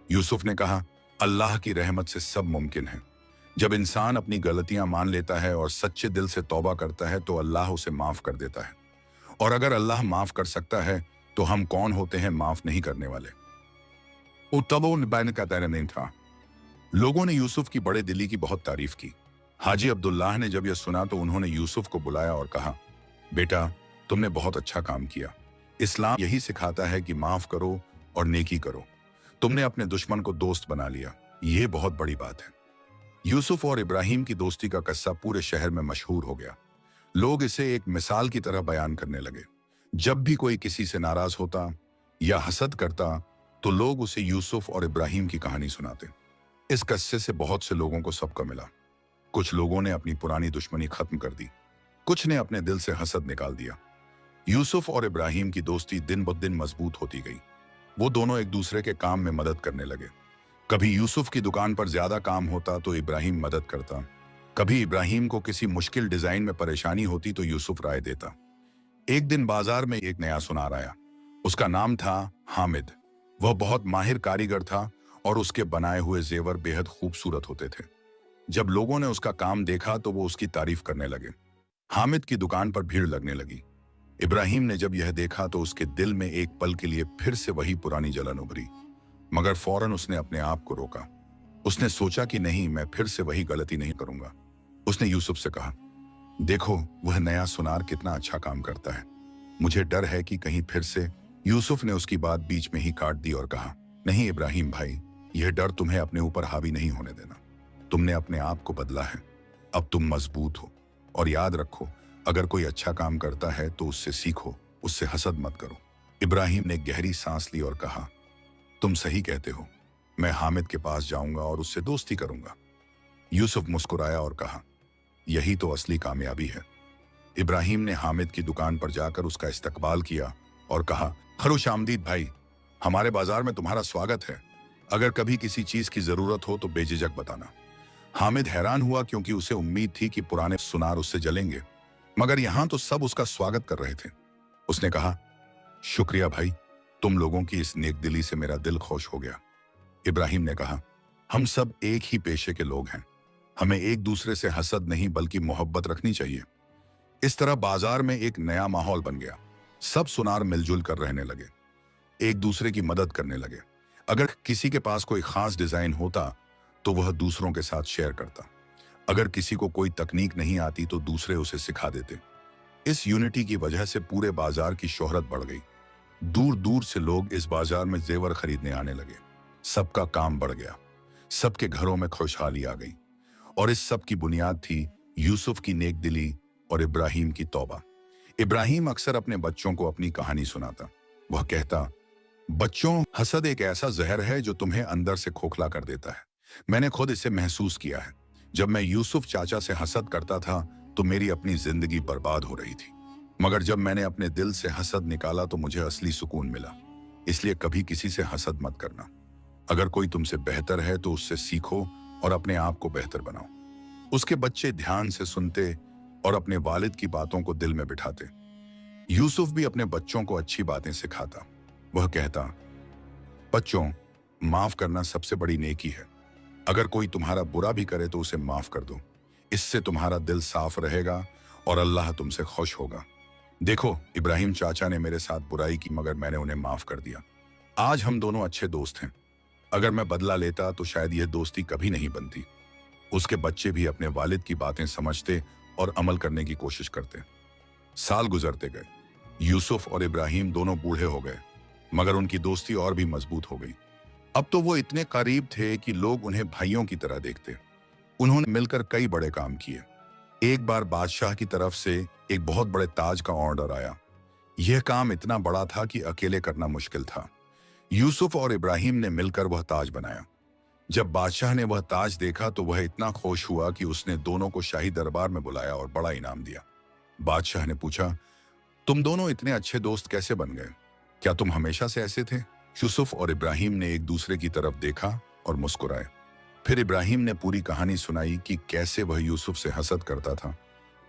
यूसुफ ने कहा, अल्लाह की रहमत से सब मुमकिन है। जब इंसान अपनी गलतियां मान लेता है और सच्चे दिल से तौबा करता है तो अल्लाह उसे माफ कर देता है। और अगर अल्लाह माफ कर सकता है तो हम कौन होते हैं माफ नहीं करने वाले। तब बैन का तैर नहीं था। लोगों ने यूसुफ की बड़े दिली की बहुत तारीफ की। हाजी अब्दुल्लाह ने जब यह सुना तो उन्होंने यूसुफ को बुलाया और कहा, बेटा, तुमने बहुत अच्छा काम किया। इस्लाम यही सिखाता है कि माफ करो और नेकी करो। तुमने अपने दुश्मन को दोस्त बना लिया, यह बहुत बड़ी बात है। यूसुफ और इब्राहिम की दोस्ती का किस्सा पूरे शहर में मशहूर हो गया। लोग इसे एक मिसाल की तरह बयान करने लगे। जब भी कोई किसी से नाराज होता या हसद करता तो लोग उसे यूसुफ और इब्राहिम की कहानी सुनाते। इस किस्से से बहुत से लोगों को सबक मिला। कुछ लोगों ने अपनी पुरानी दुश्मनी खत्म कर दी, कुछ ने अपने दिल से हसद निकाल दिया। यूसुफ और इब्राहिम की दोस्ती दिन ब दिन मजबूत होती गई। वो दोनों एक दूसरे के काम में मदद करने लगे। कभी यूसुफ की दुकान पर ज्यादा काम होता तो इब्राहिम मदद करता। कभी इब्राहिम को किसी मुश्किल डिजाइन में परेशानी होती तो यूसुफ राय देता। एक दिन बाजार में एक नया सुनार आया। उसका नाम था हामिद। वह बहुत माहिर कारीगर था और उसके बनाए हुए जेवर बेहद खूबसूरत होते थे। जब लोगों ने उसका काम देखा तो वो उसकी तारीफ करने लगे। हामिद की दुकान पर भीड़ लगने लगी। इब्राहिम ने जब यह देखा तो उसके दिल में एक पल के लिए फिर से वही पुरानी जलन उभरी, मगर फौरन उसने अपने आप को रोका। उसने सोचा कि नहीं, मैं फिर से वही गलती नहीं करूंगा। उसने यूसुफ से कहा, देखो वह नया सुनार कितना अच्छा काम करता है, मुझे डर है कि कहीं फिर से। यूसुफ ने उसकी बात बीच में ही काट दी और कहा, नहीं इब्राहिम भाई, यह डर तुम्हें अपने ऊपर हावी नहीं होने देना। तुमने अपने आप को बदला है, अब तुम मजबूत हो। और याद रखो, अगर कोई अच्छा काम करता है तो उससे सीखो, उससे हसद मत करो। इब्राहिम ने गहरी सांस ली और कहा, तुम सही कहते हो, मैं हामिद के पास जाऊंगा और उससे दोस्ती करूंगा। यूसुफ मुस्कुराया और कहा, यही तो असली कामयाबी है। इब्राहिम ने हामिद की दुकान पर जाकर उसका इस्तकबाल किया और कहा, खुश आमदीद भाई, हमारे बाजार में तुम्हारा स्वागत है। अगर कभी किसी चीज की जरूरत हो तो बेझिझक बताना। हामिद हैरान हुआ क्योंकि उसे उम्मीद थी कि पुराने सुनार उससे जलेंगे, मगर यहां तो सब उसका स्वागत कर रहे थे। उसने कहा, शुक्रिया भाई, तुम लोगों की इस नेकदिली से मेरा दिल खुश हो गया। इब्राहिम ने कहा, हम सब एक ही पेशे के लोग हैं, हमें एक दूसरे से हसद नहीं बल्कि मोहब्बत रखनी चाहिए। इस तरह बाजार में एक नया माहौल बन गया। सब सुनार मिलजुल कर रहने लगे, एक दूसरे की मदद करने लगे। अगर किसी के पास कोई खास डिजाइन होता तो वह दूसरों के साथ शेयर करता। अगर किसी को कोई तकनीक नहीं आती तो दूसरे उसे सिखा देते। इस यूनिटी की वजह से पूरे बाजार की शोहरत बढ़ गई। दूर दूर से लोग इस बाजार में जेवर खरीदने आने लगे। सबका काम बढ़ गया, सबके घरों में खुशहाली आ गई। और इस सब की बुनियाद थी यूसुफ की नेक दिली और इब्राहिम की तौबा। इब्राहिम अक्सर अपने बच्चों को अपनी कहानी सुनाता। वह कहता, बच्चों, हसद एक ऐसा जहर है जो तुम्हें अंदर से खोखला कर देता है। मैंने खुद इसे महसूस किया है। जब मैं यूसुफ चाचा से हसद करता था तो मेरी अपनी जिंदगी बर्बाद हो रही थी, मगर जब मैंने अपने दिल से हसद निकाला तो मुझे असली सुकून मिला। इसलिए कभी किसी से हसद मत करना। अगर कोई तुमसे बेहतर है तो उससे सीखो और अपने आप को बेहतर बनाओ। उसके बच्चे ध्यान से सुनते और अपने वालिद की बातों को दिल में बिठाते। यूसुफ भी अपने बच्चों को अच्छी बातें सिखाता। वह कहता, बच्चों, माफ करना सबसे बड़ी नेकी है। अगर कोई तुम्हारा बुरा भी करे तो उसे माफ कर दो। इससे तुम्हारा दिल साफ रहेगा और अल्लाह तुमसे खुश होगा। देखो, इब्राहिम चाचा ने मेरे साथ बुराई की मगर मैंने उन्हें माफ कर दिया। आज हम दोनों अच्छे दोस्त हैं। अगर मैं बदला लेता तो शायद यह दोस्ती कभी नहीं बनती। उसके बच्चे भी अपने वालिद की बातें समझते और अमल करने की कोशिश करते। साल गुजरते गए। यूसुफ और इब्राहिम दोनों बूढ़े हो गए, मगर उनकी दोस्ती और भी मजबूत हो गई। अब तो वो इतने करीब थे कि लोग उन्हें भाइयों की तरह देखते। उन्होंने मिलकर कई बड़े काम किए। एक बार बादशाह की तरफ से एक बहुत बड़े ताज का ऑर्डर आया। यह काम इतना बड़ा था कि अकेले करना मुश्किल था। यूसुफ और इब्राहिम ने मिलकर वह ताज बनाया। जब बादशाह ने वह ताज देखा तो वह इतना खुश हुआ कि उसने दोनों को शाही दरबार में बुलाया और बड़ा इनाम दिया। बादशाह ने पूछा, तुम दोनों इतने अच्छे दोस्त कैसे बन गए? क्या तुम हमेशा से ऐसे थे? यूसुफ और इब्राहिम ने एक दूसरे की तरफ देखा और मुस्कुराए। फिर इब्राहिम ने पूरी कहानी सुनाई कि कैसे वह यूसुफ से हसद करता था,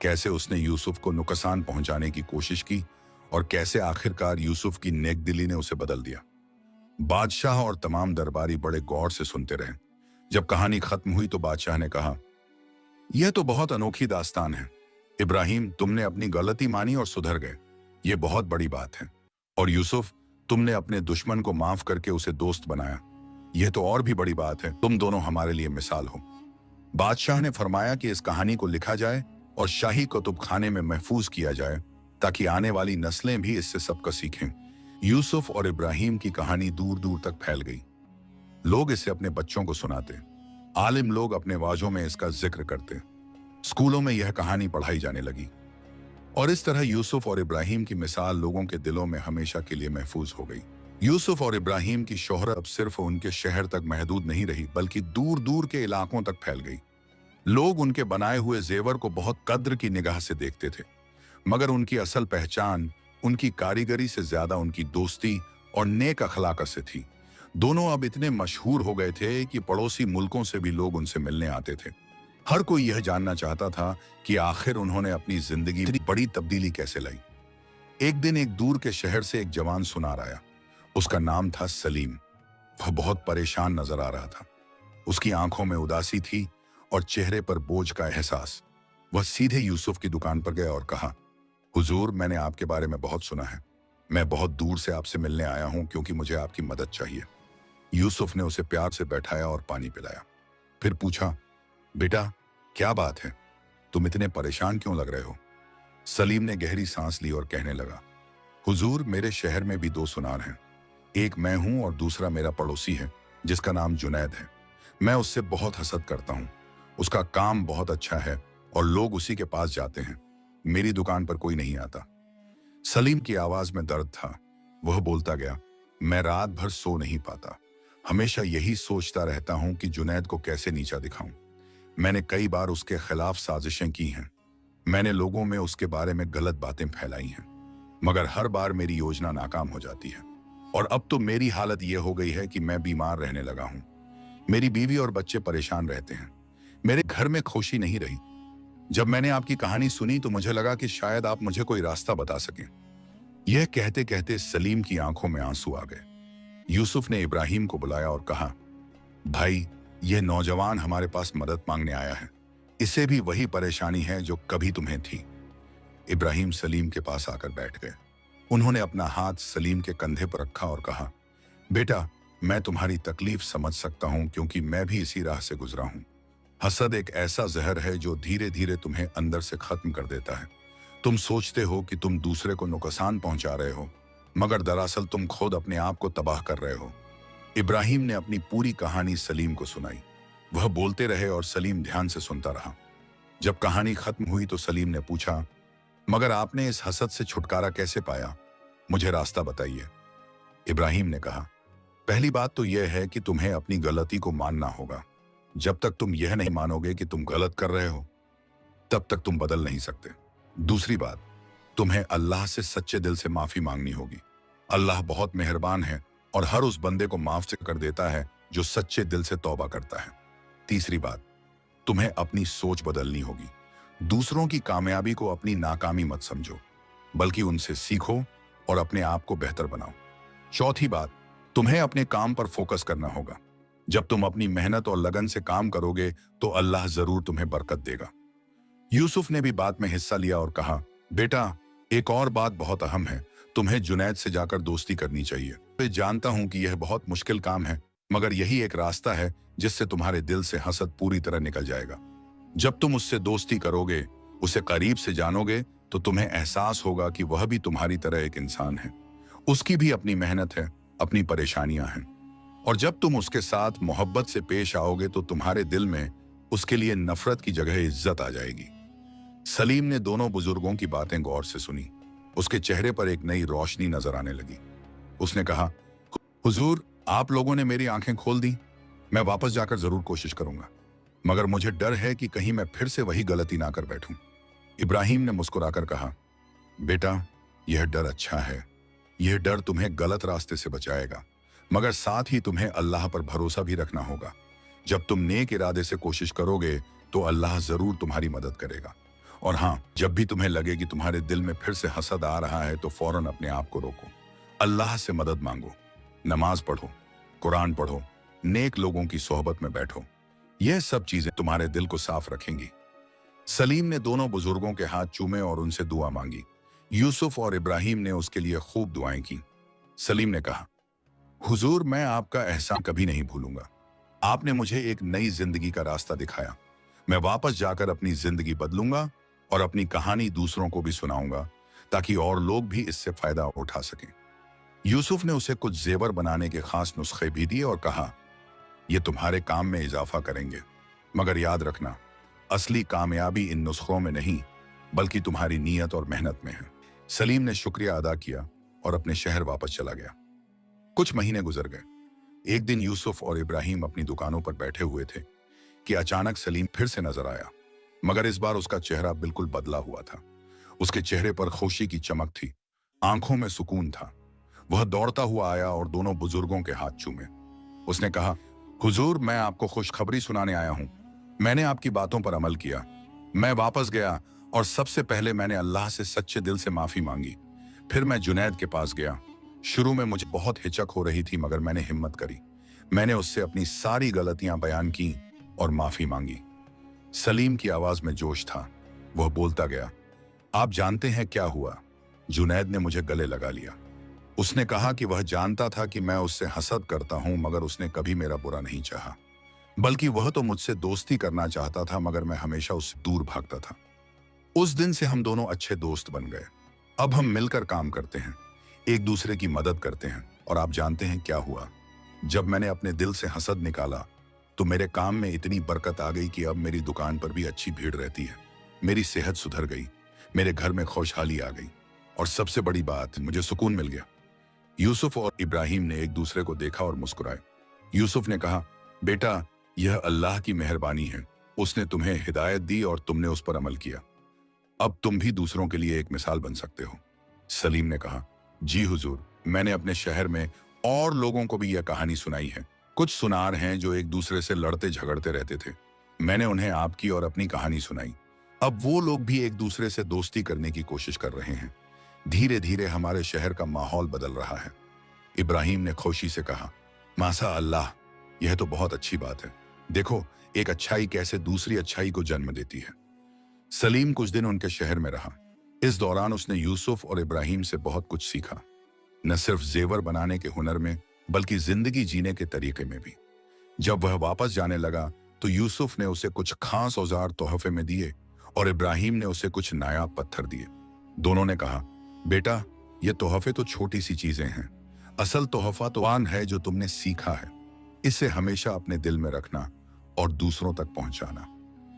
कैसे उसने यूसुफ को नुकसान पहुंचाने की कोशिश की और कैसे आखिरकार यूसुफ की नेकदिली ने उसे बदल दिया। बादशाह और तमाम दरबारी बड़े गौर से सुनते रहे। जब कहानी खत्म हुई तो बादशाह ने कहा, यह तो बहुत अनोखी दास्तान है। इब्राहिम, तुमने अपनी गलती मानी और सुधर गए, यह बहुत बड़ी बात है। और यूसुफ, तुमने अपने दुश्मन को माफ करके उसे दोस्त बनाया, यह तो और भी बड़ी बात है। तुम दोनों हमारे लिए मिसाल हो। बादशाह ने फरमाया कि इस कहानी को लिखा जाए और शाही कुतुब खाने में महफूज किया जाए ताकि आने वाली नस्लें भी इससे सबक सीखें। यूसुफ और इब्राहिम की कहानी दूर दूर तक फैल गई। लोग इसे अपने बच्चों को सुनाते, आलिम लोग अपने वाजों में इसका जिक्र करते, स्कूलों में यह कहानी पढ़ाई जाने लगी। और इस तरह यूसुफ और इब्राहिम की मिसाल लोगों के दिलों में हमेशा के लिए महफूज हो गई। यूसुफ और इब्राहिम की शोहरत अब सिर्फ उनके शहर तक महदूद नहीं रही बल्कि दूर दूर के इलाकों तक फैल गई। लोग उनके बनाए हुए जेवर को बहुत कद्र की निगाह से देखते थे, मगर उनकी असल पहचान उनकी कारीगरी से ज्यादा उनकी दोस्ती और नेक अखलाकत से थी। दोनों अब इतने मशहूर हो गए थे कि पड़ोसी मुल्कों से भी लोग उनसे मिलने आते थे। हर कोई यह जानना चाहता था कि आखिर उन्होंने अपनी जिंदगी में बड़ी तब्दीली कैसे लाई। एक दिन एक दूर के शहर से एक जवान सुनार आया। उसका नाम था सलीम। वह बहुत परेशान नजर आ रहा था। उसकी आंखों में उदासी थी और चेहरे पर बोझ का एहसास। वह सीधे यूसुफ की दुकान पर गया और कहा, हुजूर, मैंने आपके बारे में बहुत सुना है। मैं बहुत दूर से आपसे मिलने आया हूं क्योंकि मुझे आपकी मदद चाहिए। यूसुफ ने उसे प्यार से बैठाया और पानी पिलाया। फिर पूछा, बेटा क्या बात है, तुम इतने परेशान क्यों लग रहे हो? सलीम ने गहरी सांस ली और कहने लगा, हुजूर मेरे शहर में भी दो सुनार हैं। एक मैं हूं और दूसरा मेरा पड़ोसी है जिसका नाम जुनैद है। मैं उससे बहुत हसद करता हूं। उसका काम बहुत अच्छा है और लोग उसी के पास जाते हैं। मेरी दुकान पर कोई नहीं आता। सलीम की आवाज में दर्द था। वह बोलता गया, मैं रात भर सो नहीं पाता। हमेशा यही सोचता रहता हूं कि जुनैद को कैसे नीचा दिखाऊं। मैंने कई बार उसके खिलाफ साजिशें की हैं। मैंने लोगों में उसके बारे में गलत बातें फैलाई हैं, मगर हर बार मेरी योजना नाकाम हो जाती है। और अब तो मेरी हालत यह हो गई है कि मैं बीमार रहने लगा हूं। मेरी बीवी और बच्चे परेशान रहते हैं। मेरे घर में खुशी नहीं रही। जब मैंने आपकी कहानी सुनी तो मुझे लगा कि शायद आप मुझे कोई रास्ता बता सकें। यह कहते कहते सलीम की आंखों में आंसू आ गए। यूसुफ ने इब्राहिम को बुलाया और कहा, भाई यह नौजवान हमारे पास मदद मांगने आया है। इसे भी वही परेशानी है जो कभी तुम्हें थी। इब्राहिम सलीम के पास आकर बैठ गए। उन्होंने अपना हाथ सलीम के कंधे पर रखा और कहा, बेटा मैं तुम्हारी तकलीफ समझ सकता हूं क्योंकि मैं भी इसी राह से गुजरा हूं। हसद एक ऐसा जहर है जो धीरे धीरे तुम्हें अंदर से खत्म कर देता है। तुम सोचते हो कि तुम दूसरे को नुकसान पहुंचा रहे हो, मगर दरअसल तुम खुद अपने आप को तबाह कर रहे हो। इब्राहिम ने अपनी पूरी कहानी सलीम को सुनाई। वह बोलते रहे और सलीम ध्यान से सुनता रहा। जब कहानी खत्म हुई तो सलीम ने पूछा, मगर आपने इस हसद से छुटकारा कैसे पाया? मुझे रास्ता बताइए। इब्राहिम ने कहा, पहली बात तो यह है कि तुम्हें अपनी गलती को मानना होगा। जब तक तुम यह नहीं मानोगे कि तुम गलत कर रहे हो, तब तक तुम बदल नहीं सकते। दूसरी बात, तुम्हें अल्लाह से सच्चे दिल से माफी मांगनी होगी। अल्लाह बहुत मेहरबान है और हर उस बंदे को माफ से कर देता है जो सच्चे दिल से तौबा करता है। तीसरी बात, तुम्हें अपनी सोच बदलनी होगी। दूसरों की कामयाबी को अपनी नाकामी मत समझो, बल्कि उनसे सीखो और अपने आप को बेहतर बनाओ। चौथी बात, तुम्हें अपने काम पर फोकस करना होगा। जब तुम अपनी मेहनत और लगन से काम करोगे तो अल्लाह जरूर तुम्हें बरकत देगा। यूसुफ ने भी बात में हिस्सा लिया और कहा, बेटा एक और बात बहुत अहम है। तुम्हें जुनैद से जाकर दोस्ती करनी चाहिए। मैं जानता हूं कि यह बहुत मुश्किल काम है, मगर यही एक रास्ता है जिससे तुम्हारे दिल से हसद पूरी तरह निकल जाएगा। जब तुम उससे दोस्ती करोगे, उसे करीब से जानोगे, तो तुम्हें एहसास होगा कि वह भी तुम्हारी तरह एक इंसान है। उसकी भी अपनी मेहनत है, अपनी परेशानियां हैं। और जब तुम उसके साथ मोहब्बत से पेश आओगे तो तुम्हारे दिल में उसके लिए नफरत की जगह इज्जत आ जाएगी। सलीम ने दोनों बुजुर्गों की बातें गौर से सुनी। उसके चेहरे पर एक नई रोशनी नजर आने लगी। उसने कहा, हुजूर आप लोगों ने मेरी आंखें खोल दी। मैं वापस जाकर जरूर कोशिश करूंगा, मगर मुझे डर है कि कहीं मैं फिर से वही गलती ना कर बैठूं। इब्राहिम ने मुस्कुराकर कहा, बेटा यह डर अच्छा है। यह डर तुम्हें गलत रास्ते से बचाएगा, मगर साथ ही तुम्हें अल्लाह पर भरोसा भी रखना होगा। जब तुम नेक इरादे से कोशिश करोगे तो अल्लाह जरूर तुम्हारी मदद करेगा। और हाँ, जब भी तुम्हें लगे कि तुम्हारे दिल में फिर से हसद आ रहा है तो फौरन अपने आप को रोको। अल्लाह से मदद मांगो, नमाज पढ़ो, कुरान पढ़ो, नेक लोगों की सोहबत में बैठो। यह सब चीजें तुम्हारे दिल को साफ रखेंगी। सलीम ने दोनों बुजुर्गों के हाथ चूमे और उनसे दुआ मांगी। यूसुफ और इब्राहिम ने उसके लिए खूब दुआएं की। सलीम ने कहा, हुजूर मैं आपका एहसान कभी नहीं भूलूंगा। आपने मुझे एक नई जिंदगी का रास्ता दिखाया। मैं वापस जाकर अपनी जिंदगी बदलूंगा और अपनी कहानी दूसरों को भी सुनाऊंगा, ताकि और लोग भी इससे फायदा उठा सकें। यूसुफ ने उसे कुछ जेवर बनाने के खास नुस्खे भी दिए और कहा, ये तुम्हारे काम में इजाफा करेंगे, मगर याद रखना असली कामयाबी इन नुस्खों में नहीं बल्कि तुम्हारी नीयत और मेहनत में है। सलीम ने शुक्रिया अदा किया और अपने शहर वापस चला गया। कुछ महीने गुजर गए। एक दिन यूसुफ और इब्राहिम अपनी दुकानों पर बैठे हुए थे कि अचानक सलीम फिर से नजर आया, मगर इस बार उसका चेहरा बिल्कुल बदला हुआ था। उसके चेहरे पर खुशी की चमक थी, आंखों में सुकून था। वह दौड़ता हुआ आया और दोनों बुजुर्गों के हाथ चूमे। उसने कहा, हुजूर मैं आपको खुशखबरी सुनाने आया हूं। मैंने आपकी बातों पर अमल किया। मैं वापस गया और सबसे पहले मैंने अल्लाह से सच्चे दिल से माफी मांगी। फिर मैं जुनैद के पास गया। शुरू में मुझे बहुत हिचक हो रही थी, मगर मैंने हिम्मत करी। मैंने उससे अपनी सारी गलतियां बयान की और माफी मांगी। सलीम की आवाज में जोश था। वह बोलता गया, आप जानते हैं क्या हुआ? जुनैद ने मुझे गले लगा लिया। उसने कहा कि वह जानता था कि मैं उससे हसद करता हूं, मगर उसने कभी मेरा बुरा नहीं चाहा। बल्कि वह तो मुझसे दोस्ती करना चाहता था, मगर मैं हमेशा उससे दूर भागता था। उस दिन से हम दोनों अच्छे दोस्त बन गए। अब हम मिलकर काम करते हैं, एक दूसरे की मदद करते हैं। और आप जानते हैं क्या हुआ? जब मैंने अपने दिल से हसद निकाला, तो मेरे काम में इतनी बरकत आ गई कि अब मेरी दुकान पर भी अच्छी भीड़ रहती है। मेरी सेहत सुधर गई, मेरे घर में खुशहाली आ गई, और सबसे बड़ी बात, मुझे सुकून मिल गया। यूसुफ और इब्राहिम ने एक दूसरे को देखा और मुस्कुराए। यूसुफ ने कहा, बेटा, यह अल्लाह की मेहरबानी है। उसने तुम्हें हिदायत दी और तुमने उस पर अमल किया। अब तुम भी दूसरों के लिए एक मिसाल बन सकते हो। सलीम ने कहा, जी हुजूर, मैंने अपने शहर में और लोगों को भी यह कहानी सुनाई है। कुछ सुनार हैं जो एक दूसरे से लड़ते झगड़ते रहते थे। मैंने उन्हें आपकी और अपनी कहानी सुनाई। अब वो लोग भी एक दूसरे से दोस्ती करने की कोशिश कर रहे हैं। धीरे धीरे हमारे शहर का माहौल बदल रहा है। इब्राहिम ने खुशी से कहा, माशा अल्लाह, यह तो बहुत अच्छी बात है। देखो, एक अच्छाई कैसे दूसरी अच्छाई को जन्म देती है। सलीम कुछ दिन उनके शहर में रहा। इस दौरान उसने यूसुफ और इब्राहिम से बहुत कुछ सीखा, न सिर्फ जेवर बनाने के हुनर में, बल्कि जिंदगी जीने के तरीके में भी। जब वह वापस जाने लगा, तो यूसुफ ने उसे कुछ खास औजार तोहफे में दिए और इब्राहिम ने उसे कुछ नायाब पत्थर दिए। दोनों ने कहा, बेटा, ये तोहफे तो छोटी सी चीजें हैं, असल तोहफा तो आन है जो तुमने सीखा है। इसे हमेशा अपने दिल में रखना और दूसरों तक पहुंचाना।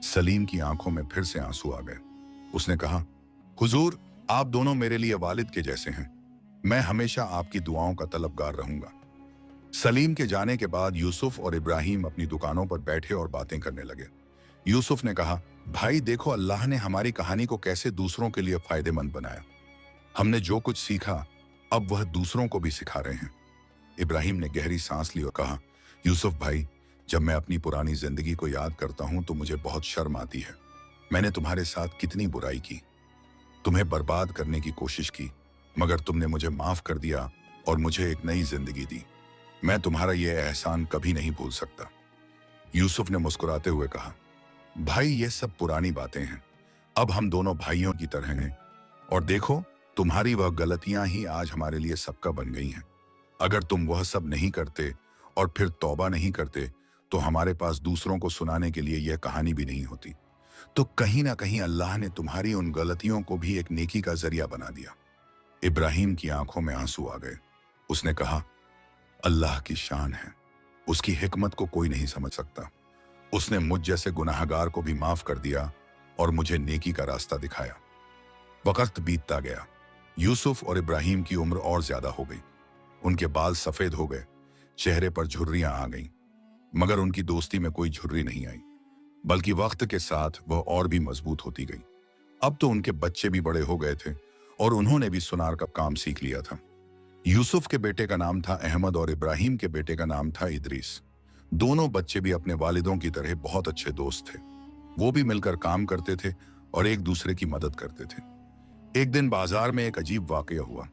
सलीम की आंखों में फिर से आंसू आ गए। उसने कहा, हुजूर, आप दोनों मेरे लिए वालिद के जैसे हैं। मैं हमेशा आपकी दुआओं का तलबगार रहूंगा। सलीम के जाने के बाद यूसुफ और इब्राहिम अपनी दुकानों पर बैठे और बातें करने लगे। यूसुफ ने कहा, भाई देखो, अल्लाह ने हमारी कहानी को कैसे दूसरों के लिए फायदेमंद बनाया। हमने जो कुछ सीखा, अब वह दूसरों को भी सिखा रहे हैं। इब्राहिम ने गहरी सांस ली और कहा, यूसुफ भाई, जब मैं अपनी पुरानी जिंदगी को याद करता हूं तो मुझे बहुत शर्म आती है। मैंने तुम्हारे साथ कितनी बुराई की, तुम्हें बर्बाद करने की कोशिश की, मगर तुमने मुझे माफ कर दिया और मुझे एक नई जिंदगी दी। मैं तुम्हारा यह एहसान कभी नहीं भूल सकता। यूसुफ ने मुस्कुराते हुए कहा, भाई, ये सब पुरानी बातें हैं। अब हम दोनों भाइयों की तरह हैं। और देखो, तुम्हारी वह गलतियां ही आज हमारे लिए सबका बन गई हैं। अगर तुम वह सब नहीं करते और फिर तौबा नहीं करते, तो हमारे पास दूसरों को सुनाने के लिए यह कहानी भी नहीं होती। तो कहीं ना कहीं अल्लाह ने तुम्हारी उन गलतियों को भी एक नेकी का जरिया बना दिया। इब्राहिम की आंखों में आंसू आ गए। उसने कहा, अल्लाह की शान है, उसकी हिकमत को कोई नहीं समझ सकता। उसने मुझ जैसे गुनाहगार को भी माफ कर दिया और मुझे नेकी का रास्ता दिखाया। वक्त बीतता गया। यूसुफ और इब्राहिम की उम्र और ज्यादा हो गई। उनके बाल सफेद हो गए, चेहरे पर झुर्रियां आ गईं, मगर उनकी दोस्ती में कोई झुर्री नहीं आई, बल्कि वक्त के साथ वह और भी मजबूत होती गई। अब तो उनके बच्चे भी बड़े हो गए थे और उन्होंने भी सुनार का काम सीख लिया था। यूसुफ के बेटे का नाम था अहमद और इब्राहिम के बेटे का नाम था इदरीस। दोनों बच्चे भी अपने वालिदों की तरह बहुत अच्छे दोस्त थे। वो भी मिलकर काम करते थे और एक दूसरे की मदद करते थे। एक दिन बाजार में एक अजीब वाकया हुआ।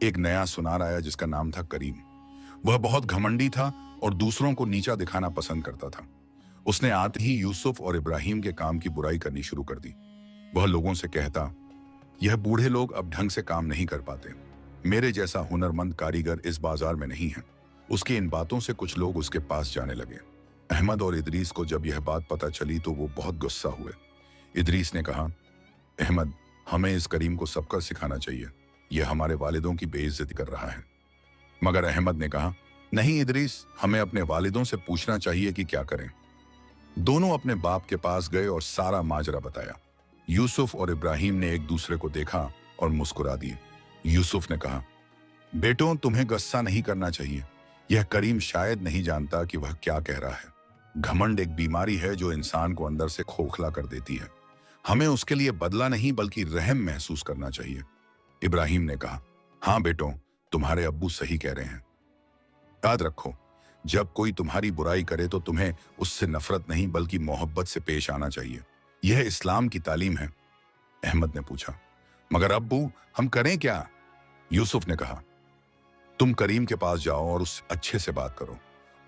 एक नया सुनार आया जिसका नाम था करीम। वह बहुत घमंडी था और दूसरों को नीचा दिखाना पसंद करता था। उसने आते ही यूसुफ और इब्राहिम के काम की बुराई करनी शुरू कर दी। वह लोगों से कहता, यह बूढ़े लोग अब ढंग से काम नहीं कर पाते। मेरे जैसा हुनरमंद कारीगर इस बाजार में नहीं है। उसकी इन बातों से कुछ लोग उसके पास जाने लगे। अहमद और इदरीस को जब यह बात पता चली तो वो बहुत गुस्सा हुए। इदरीस ने कहा, अहमद, हमें इस करीम को सबक सिखाना चाहिए। यह हमारे वालिदों की बेइज्जती कर रहा है। मगर अहमद ने कहा, नहीं इदरीस, हमें अपने वालिदों से पूछना चाहिए कि क्या करें। दोनों अपने बाप के पास गए और सारा माजरा बताया। यूसुफ और इब्राहिम ने एक दूसरे को देखा और मुस्कुरा दिए। यूसुफ ने कहा, बेटों, तुम्हें गुस्सा नहीं करना चाहिए। यह करीम शायद नहीं जानता कि वह क्या कह रहा है। घमंड एक बीमारी है जो इंसान को अंदर से खोखला कर देती है। हमें उसके लिए बदला नहीं बल्कि रहम महसूस करना चाहिए। इब्राहिम ने कहा, हाँ बेटों, तुम्हारे अब्बू सही कह रहे हैं। याद रखो, जब कोई तुम्हारी बुराई करे तो तुम्हें उससे नफरत नहीं बल्कि मोहब्बत से पेश आना चाहिए। यह इस्लाम की तालीम है। अहमद ने पूछा, मगर अब्बू, हम करें क्या? यूसुफ ने कहा, तुम करीम के पास जाओ और उससे अच्छे से बात करो।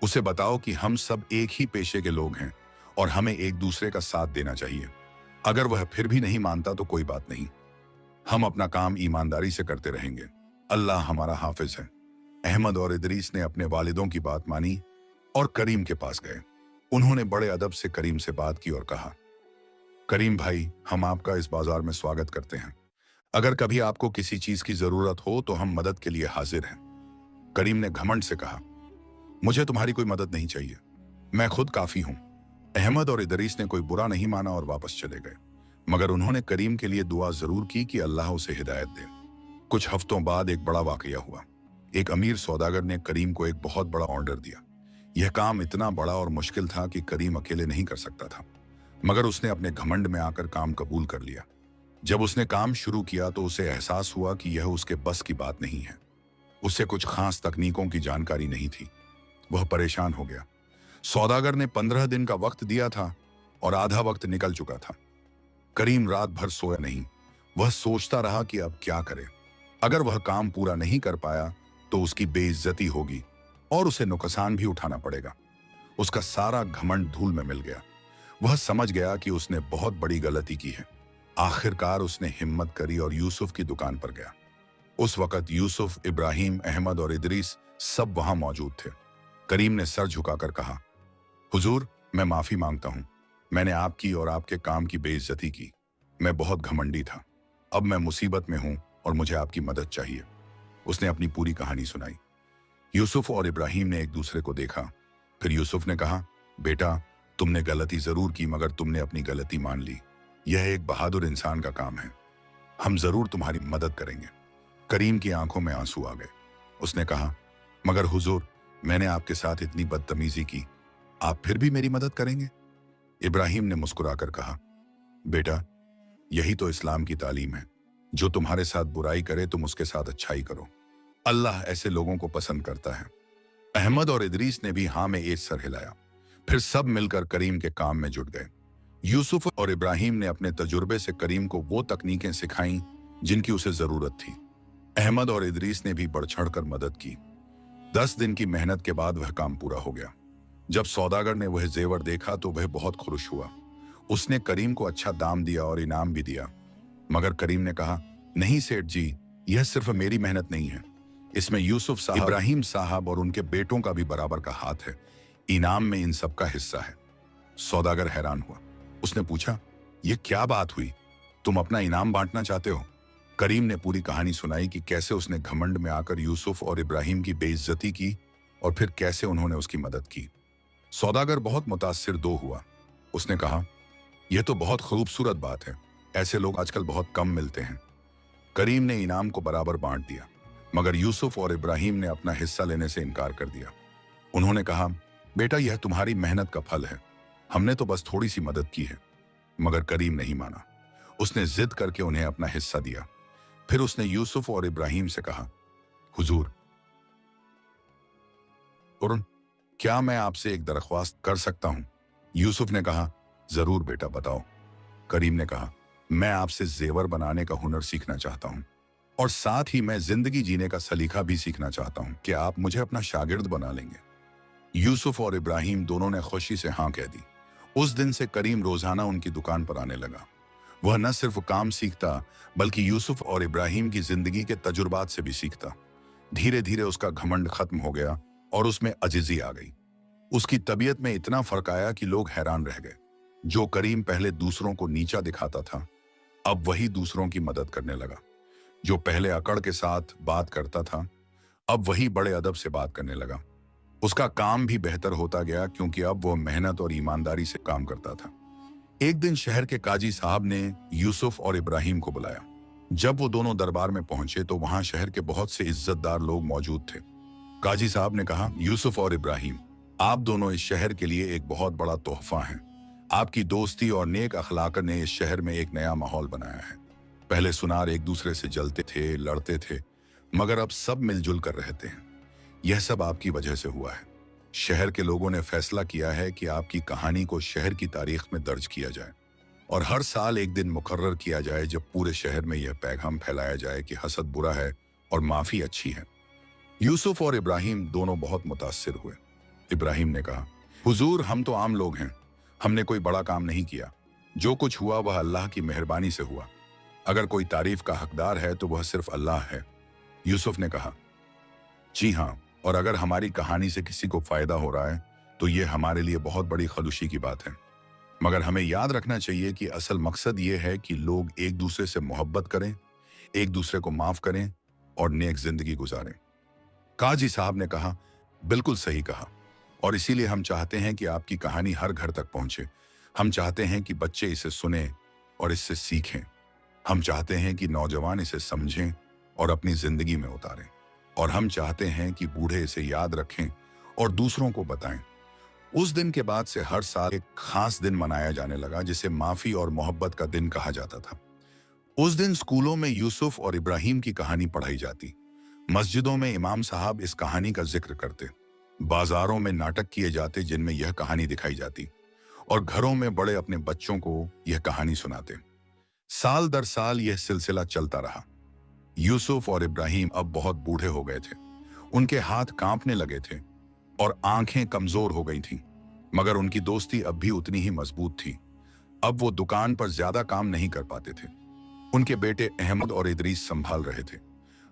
उसे बताओ कि हम सब एक ही पेशे के लोग हैं और हमें एक दूसरे का साथ देना चाहिए। अगर वह फिर भी नहीं मानता तो कोई बात नहीं, हम अपना काम ईमानदारी से करते रहेंगे। अल्लाह हमारा हाफिज है। अहमद और इदरीस ने अपने वालिदों की बात मानी और करीम के पास गए। उन्होंने बड़े अदब से करीम से बात की और कहा, करीम भाई, हम आपका इस बाजार में स्वागत करते हैं। अगर कभी आपको किसी चीज की जरूरत हो तो हम मदद के लिए हाजिर हैं। करीम ने घमंड से कहा, मुझे तुम्हारी कोई मदद नहीं चाहिए, मैं खुद काफी हूं। अहमद और इदरीस ने कोई बुरा नहीं माना और वापस चले गए, मगर उन्होंने करीम के लिए दुआ जरूर की कि अल्लाह उसे हिदायत दे। कुछ हफ्तों बाद एक बड़ा वाकया हुआ। एक अमीर सौदागर ने करीम को एक बहुत बड़ा ऑर्डर दिया। यह काम इतना बड़ा और मुश्किल था कि करीम अकेले नहीं कर सकता था, मगर उसने अपने घमंड में आकर काम कबूल कर लिया। जब उसने काम शुरू किया तो उसे एहसास हुआ कि यह उसके बस की बात नहीं है। उसे कुछ खास तकनीकों की जानकारी नहीं थी। वह परेशान हो गया। सौदागर ने 15 दिन का वक्त दिया था और आधा वक्त निकल चुका था। करीम रात भर सोया नहीं। वह सोचता रहा कि अब क्या करे। अगर वह काम पूरा नहीं कर पाया तो उसकी बेइज्जती होगी और उसे नुकसान भी उठाना पड़ेगा। उसका सारा घमंड धूल में मिल गया। वह समझ गया कि उसने बहुत बड़ी गलती की है। आखिरकार उसने हिम्मत करी और यूसुफ की दुकान पर गया। उस वक्त यूसुफ, इब्राहिम, अहमद और इदरीस सब वहां मौजूद थे। करीम ने सर झुकाकर कहा, हुजूर, मैं माफी मांगता हूं। मैंने आपकी और आपके काम की बेइज्जती की। मैं बहुत घमंडी था। अब मैं मुसीबत में हूं और मुझे आपकी मदद चाहिए। उसने अपनी पूरी कहानी सुनाई। यूसुफ और इब्राहिम ने एक दूसरे को देखा। फिर यूसुफ ने कहा, बेटा, तुमने गलती जरूर की, मगर तुमने अपनी गलती मान ली। यह एक बहादुर इंसान का काम है। हम जरूर तुम्हारी मदद करेंगे। करीम की आंखों में आंसू आ गए। उसने कहा, मगर हुजूर, मैंने आपके साथ इतनी बदतमीजी की, आप फिर भी मेरी मदद करेंगे? इब्राहिम ने मुस्कुराकर कहा, बेटा, यही तो इस्लाम की तालीम है। जो तुम्हारे साथ बुराई करे तुम उसके साथ अच्छाई करो। अल्लाह ऐसे लोगों को पसंद करता है। अहमद और इदरीस ने भी हाँ में एक सर हिलाया। फिर सब मिलकर करीम के काम में जुट गए। यूसुफ और इब्राहिम ने अपने तजुर्बे से करीम को वो तकनीकें सिखाईं जिनकी उसे जरूरत थी। अहमद और इदरीस ने भी बढ़ चढ़ कर मदद की। 10 दिन की मेहनत के बाद वह काम पूरा हो गया। जब सौदागर ने वह जेवर देखा तो वह बहुत खुश हुआ। उसने करीम को अच्छा दाम दिया और इनाम भी दिया। मगर करीम ने कहा, नहीं सेठ जी, यह सिर्फ मेरी मेहनत नहीं है। इसमें यूसुफ साहब, इब्राहिम साहब और उनके बेटों का भी बराबर का हाथ है। इनाम में इन सब का हिस्सा है। सौदागर हैरान हुआ। उसने पूछा, यह क्या बात हुई? तुम अपना इनाम बांटना चाहते हो? करीम ने पूरी कहानी सुनाई कि कैसे उसने घमंड में आकर यूसुफ और इब्राहिम की बेइज्जती की और फिर कैसे उन्होंने उसकी मदद की। सौदागर बहुत मुतासिर दो हुआ। उसने कहा, यह तो बहुत खूबसूरत बात है। ऐसे लोग आजकल बहुत कम मिलते हैं। करीम ने इनाम को बराबर बांट दिया, मगर यूसुफ और इब्राहिम ने अपना हिस्सा लेने से इनकार कर दिया। उन्होंने कहा, बेटा, यह तुम्हारी मेहनत का फल है। हमने तो बस थोड़ी सी मदद की है। मगर करीम नहीं माना। उसने जिद करके उन्हें अपना हिस्सा दिया। फिर उसने यूसुफ और इब्राहिम से कहा, हुजूर, क्या मैं आपसे एक दरख्वास्त कर सकता हूं? यूसुफ ने कहा, जरूर बेटा, बताओ। करीम ने कहा, मैं आपसे जेवर बनाने का हुनर सीखना चाहता हूं और साथ ही मैं जिंदगी जीने का सलीका भी सीखना चाहता हूं। क्या आप मुझे अपना शागिर्द बना लेंगे? यूसुफ और इब्राहिम दोनों ने खुशी से हाँ कह दी। उस दिन से करीम रोजाना उनकी दुकान पर आने लगा। वह न सिर्फ काम सीखता बल्कि यूसुफ और इब्राहिम की जिंदगी के तजुर्बात से भी सीखता। धीरे धीरे उसका घमंड खत्म हो गया और उसमें अजीजी आ गई। उसकी तबीयत में इतना फर्क आया कि लोग हैरान रह गए। जो करीम पहले दूसरों को नीचा दिखाता था, अब वही दूसरों की मदद करने लगा। जो पहले अकड़ के साथ बात करता था, अब वही बड़े अदब से बात करने लगा। उसका काम भी बेहतर होता गया क्योंकि अब वह मेहनत और ईमानदारी से काम करता था। एक दिन शहर के काजी साहब ने यूसुफ और इब्राहिम को बुलाया। जब वो दोनों दरबार में पहुंचे तो वहां शहर के बहुत से इज्जतदार लोग मौजूद थे। काजी साहब ने कहा, यूसुफ और इब्राहिम, आप दोनों इस शहर के लिए एक बहुत बड़ा तोहफा हैं। आपकी दोस्ती और नेक अखलाक ने इस शहर में एक नया माहौल बनाया है। पहले सुनार एक दूसरे से जलते थे, लड़ते थे, मगर अब सब मिलजुल कर रहते हैं। यह सब आपकी वजह से हुआ है। शहर के लोगों ने फैसला किया है कि आपकी कहानी को शहर की तारीख में दर्ज किया जाए और हर साल एक दिन मुकर्रर किया जाए जब पूरे शहर में यह पैगाम फैलाया जाए कि हसद बुरा है और माफी अच्छी है। यूसुफ और इब्राहिम दोनों बहुत मुतासिर हुए। इब्राहिम ने कहा, हुजूर, हम तो आम लोग हैं। हमने कोई बड़ा काम नहीं किया। जो कुछ हुआ वह अल्लाह की मेहरबानी से हुआ। अगर कोई तारीफ का हकदार है तो वह सिर्फ अल्लाह है। यूसुफ ने कहा, जी हाँ, और अगर हमारी कहानी से किसी को फायदा हो रहा है तो ये हमारे लिए बहुत बड़ी खलुशी की बात है। मगर हमें याद रखना चाहिए कि असल मकसद ये है कि लोग एक दूसरे से मोहब्बत करें, एक दूसरे को माफ करें और नेक जिंदगी गुजारें। काजी साहब ने कहा, बिल्कुल सही कहा। और इसीलिए हम चाहते हैं कि आपकी कहानी हर घर तक पहुंचे। हम चाहते हैं कि बच्चे इसे सुने और इससे सीखें। हम चाहते हैं कि नौजवान इसे समझें और अपनी जिंदगी में उतारें। और हम चाहते हैं कि बूढ़े इसे याद रखें और दूसरों को बताएं। उस दिन के बाद से हर साल एक खास दिन मनाया जाने लगा जिसे माफी और मोहब्बत का दिन कहा जाता था। उस दिन स्कूलों में यूसुफ और इब्राहिम की कहानी पढ़ाई जाती, मस्जिदों में इमाम साहब इस कहानी का जिक्र करते, बाजारों में नाटक किए जाते जिनमें यह कहानी दिखाई जाती, और घरों में बड़े अपने बच्चों को यह कहानी सुनाते। साल दर साल यह सिलसिला चलता रहा। यूसुफ और इब्राहिम अब बहुत बूढ़े हो गए थे। उनके हाथ कांपने लगे थे और आंखें कमजोर हो गई थीं, मगर उनकी दोस्ती अब भी उतनी ही मजबूत थी। अब वो दुकान पर ज्यादा काम नहीं कर पाते थे। उनके बेटे अहमद और इदरीस संभाल रहे थे,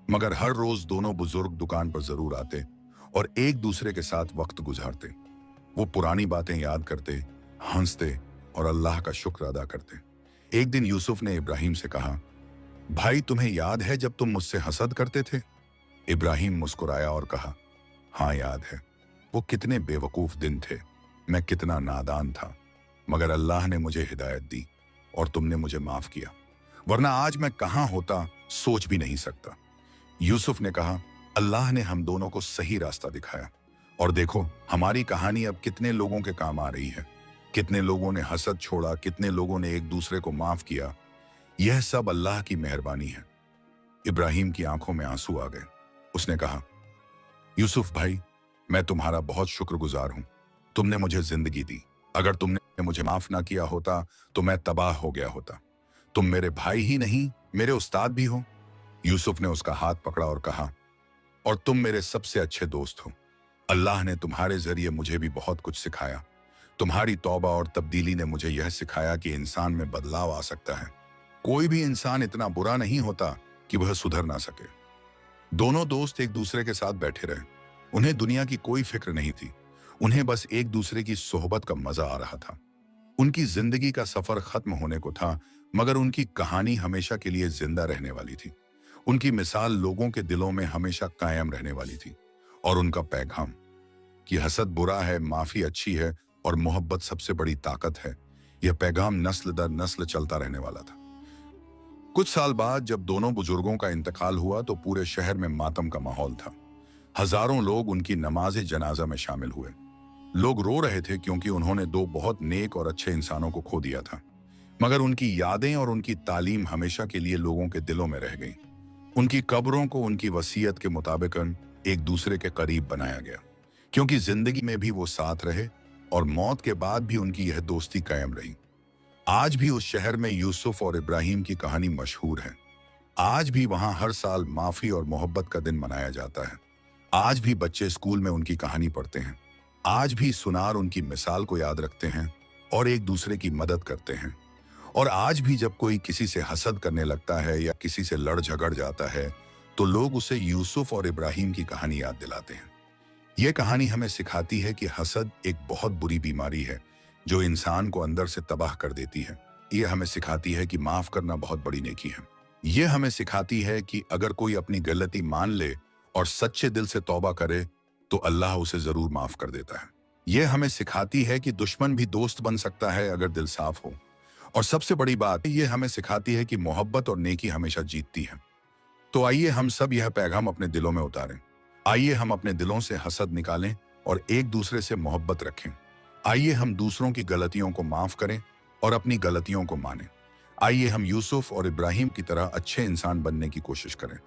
मगर हर रोज दोनों बुजुर्ग दुकान पर जरूर आते और एक दूसरे के साथ वक्त गुजारते। वो पुरानी बातें याद करते, हंसते और अल्लाह का शुक्र अदा करते। एक दिन यूसुफ ने इब्राहिम से कहा, भाई तुम्हें याद है जब तुम मुझसे हसद करते थे? इब्राहिम मुस्कुराया और कहा, हाँ याद है। वो कितने बेवकूफ दिन थे, मैं कितना नादान था, मगर अल्लाह ने मुझे हिदायत दी और तुमने मुझे माफ किया, वरना आज मैं कहां होता सोच भी नहीं सकता। यूसुफ ने कहा, अल्लाह ने हम दोनों को सही रास्ता दिखाया और देखो हमारी कहानी अब कितने लोगों के काम आ रही है। कितने लोगों ने हसद छोड़ा, कितने लोगों ने एक दूसरे को माफ किया। यह सब अल्लाह की मेहरबानी है। इब्राहिम की आंखों में आंसू आ गए। उसने कहा, यूसुफ भाई, मैं तुम्हारा बहुत शुक्रगुजार हूं। तुमने मुझे जिंदगी दी। अगर तुमने मुझे माफ ना किया होता तो मैं तबाह हो गया होता। तुम मेरे भाई ही नहीं, मेरे उस्ताद भी हो। यूसुफ ने उसका हाथ पकड़ा और कहा, और तुम मेरे सबसे अच्छे दोस्त हो। अल्लाह ने तुम्हारे जरिए मुझे भी बहुत कुछ सिखाया। तुम्हारी तौबा और तब्दीली ने मुझे यह सिखाया कि इंसान में बदलाव आ सकता है। कोई भी इंसान इतना बुरा नहीं होता कि वह सुधर ना सके। दोनों दोस्त एक दूसरे के साथ बैठे रहे। उन्हें दुनिया की कोई फिक्र नहीं थी। उन्हें बस एक दूसरे की सोहबत का मजा आ रहा था। उनकी जिंदगी का सफर खत्म होने को था, मगर उनकी कहानी हमेशा के लिए जिंदा रहने वाली थी। उनकी मिसाल लोगों के दिलों में हमेशा कायम रहने वाली थी। और उनका पैगाम कि हसद बुरा है, माफी अच्छी है और मोहब्बत सबसे बड़ी ताकत है, यह पैगाम नस्ल दर नस्ल चलता रहने वाला था। कुछ साल बाद जब दोनों बुजुर्गों का इंतकाल हुआ तो पूरे शहर में मातम का माहौल था। हजारों लोग उनकी नमाज जनाजा में शामिल हुए। लोग रो रहे थे क्योंकि उन्होंने दो बहुत नेक और अच्छे इंसानों को खो दिया था, मगर उनकी यादें और उनकी तालीम हमेशा के लिए लोगों के दिलों में रह गई। उनकी कब्रों को उनकी वसीयत के मुताबिक एक दूसरे के करीब बनाया गया, क्योंकि जिंदगी में भी वो साथ रहे और मौत के बाद भी उनकी यह दोस्ती कायम रही। आज भी उस शहर में यूसुफ और इब्राहिम की कहानी मशहूर है। आज भी वहां हर साल माफी और मोहब्बत का दिन मनाया जाता है। आज भी बच्चे स्कूल में उनकी कहानी पढ़ते हैं। आज भी सुनार उनकी मिसाल को याद रखते हैं और एक दूसरे की मदद करते हैं। और आज भी जब कोई किसी से हसद करने लगता है या किसी से लड़ झगड़ जाता है तो लोग उसे यूसुफ और इब्राहिम की कहानी याद दिलाते हैं। यह कहानी हमें सिखाती है कि हसद एक बहुत बुरी बीमारी है जो इंसान को अंदर से तबाह कर देती है। यह हमें सिखाती है कि माफ करना बहुत बड़ी नेकी है। यह हमें सिखाती है कि अगर कोई अपनी गलती मान ले और सच्चे दिल से तौबा करे तो अल्लाह उसे जरूर माफ कर देता है। यह हमें सिखाती है कि दुश्मन भी दोस्त बन सकता है अगर दिल साफ हो। और सबसे बड़ी बात यह हमें सिखाती है कि मोहब्बत और नेकी हमेशा जीतती है। तो आइए हम सब यह पैगाम अपने दिलों में उतारें। आइए हम अपने दिलों से हसद निकालें और एक दूसरे से मोहब्बत रखें। आइए हम दूसरों की गलतियों को माफ करें और अपनी गलतियों को मानें। आइए हम यूसुफ और इब्राहिम की तरह अच्छे इंसान बनने की कोशिश करें,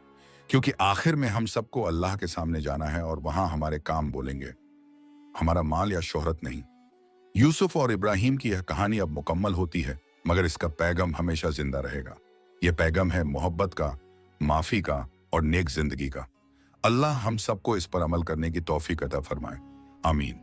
क्योंकि आखिर में हम सबको अल्लाह के सामने जाना है और वहां हमारे काम बोलेंगे, हमारा माल या शोहरत नहीं। यूसुफ और इब्राहिम की यह कहानी अब मुकम्मल होती है, मगर इसका पैगाम हमेशा जिंदा रहेगा। यह पैगाम है मोहब्बत का, माफी का और नेक जिंदगी का। अल्लाह हम सबको इस पर अमल करने की तौफीक अता फरमाए। आमीन।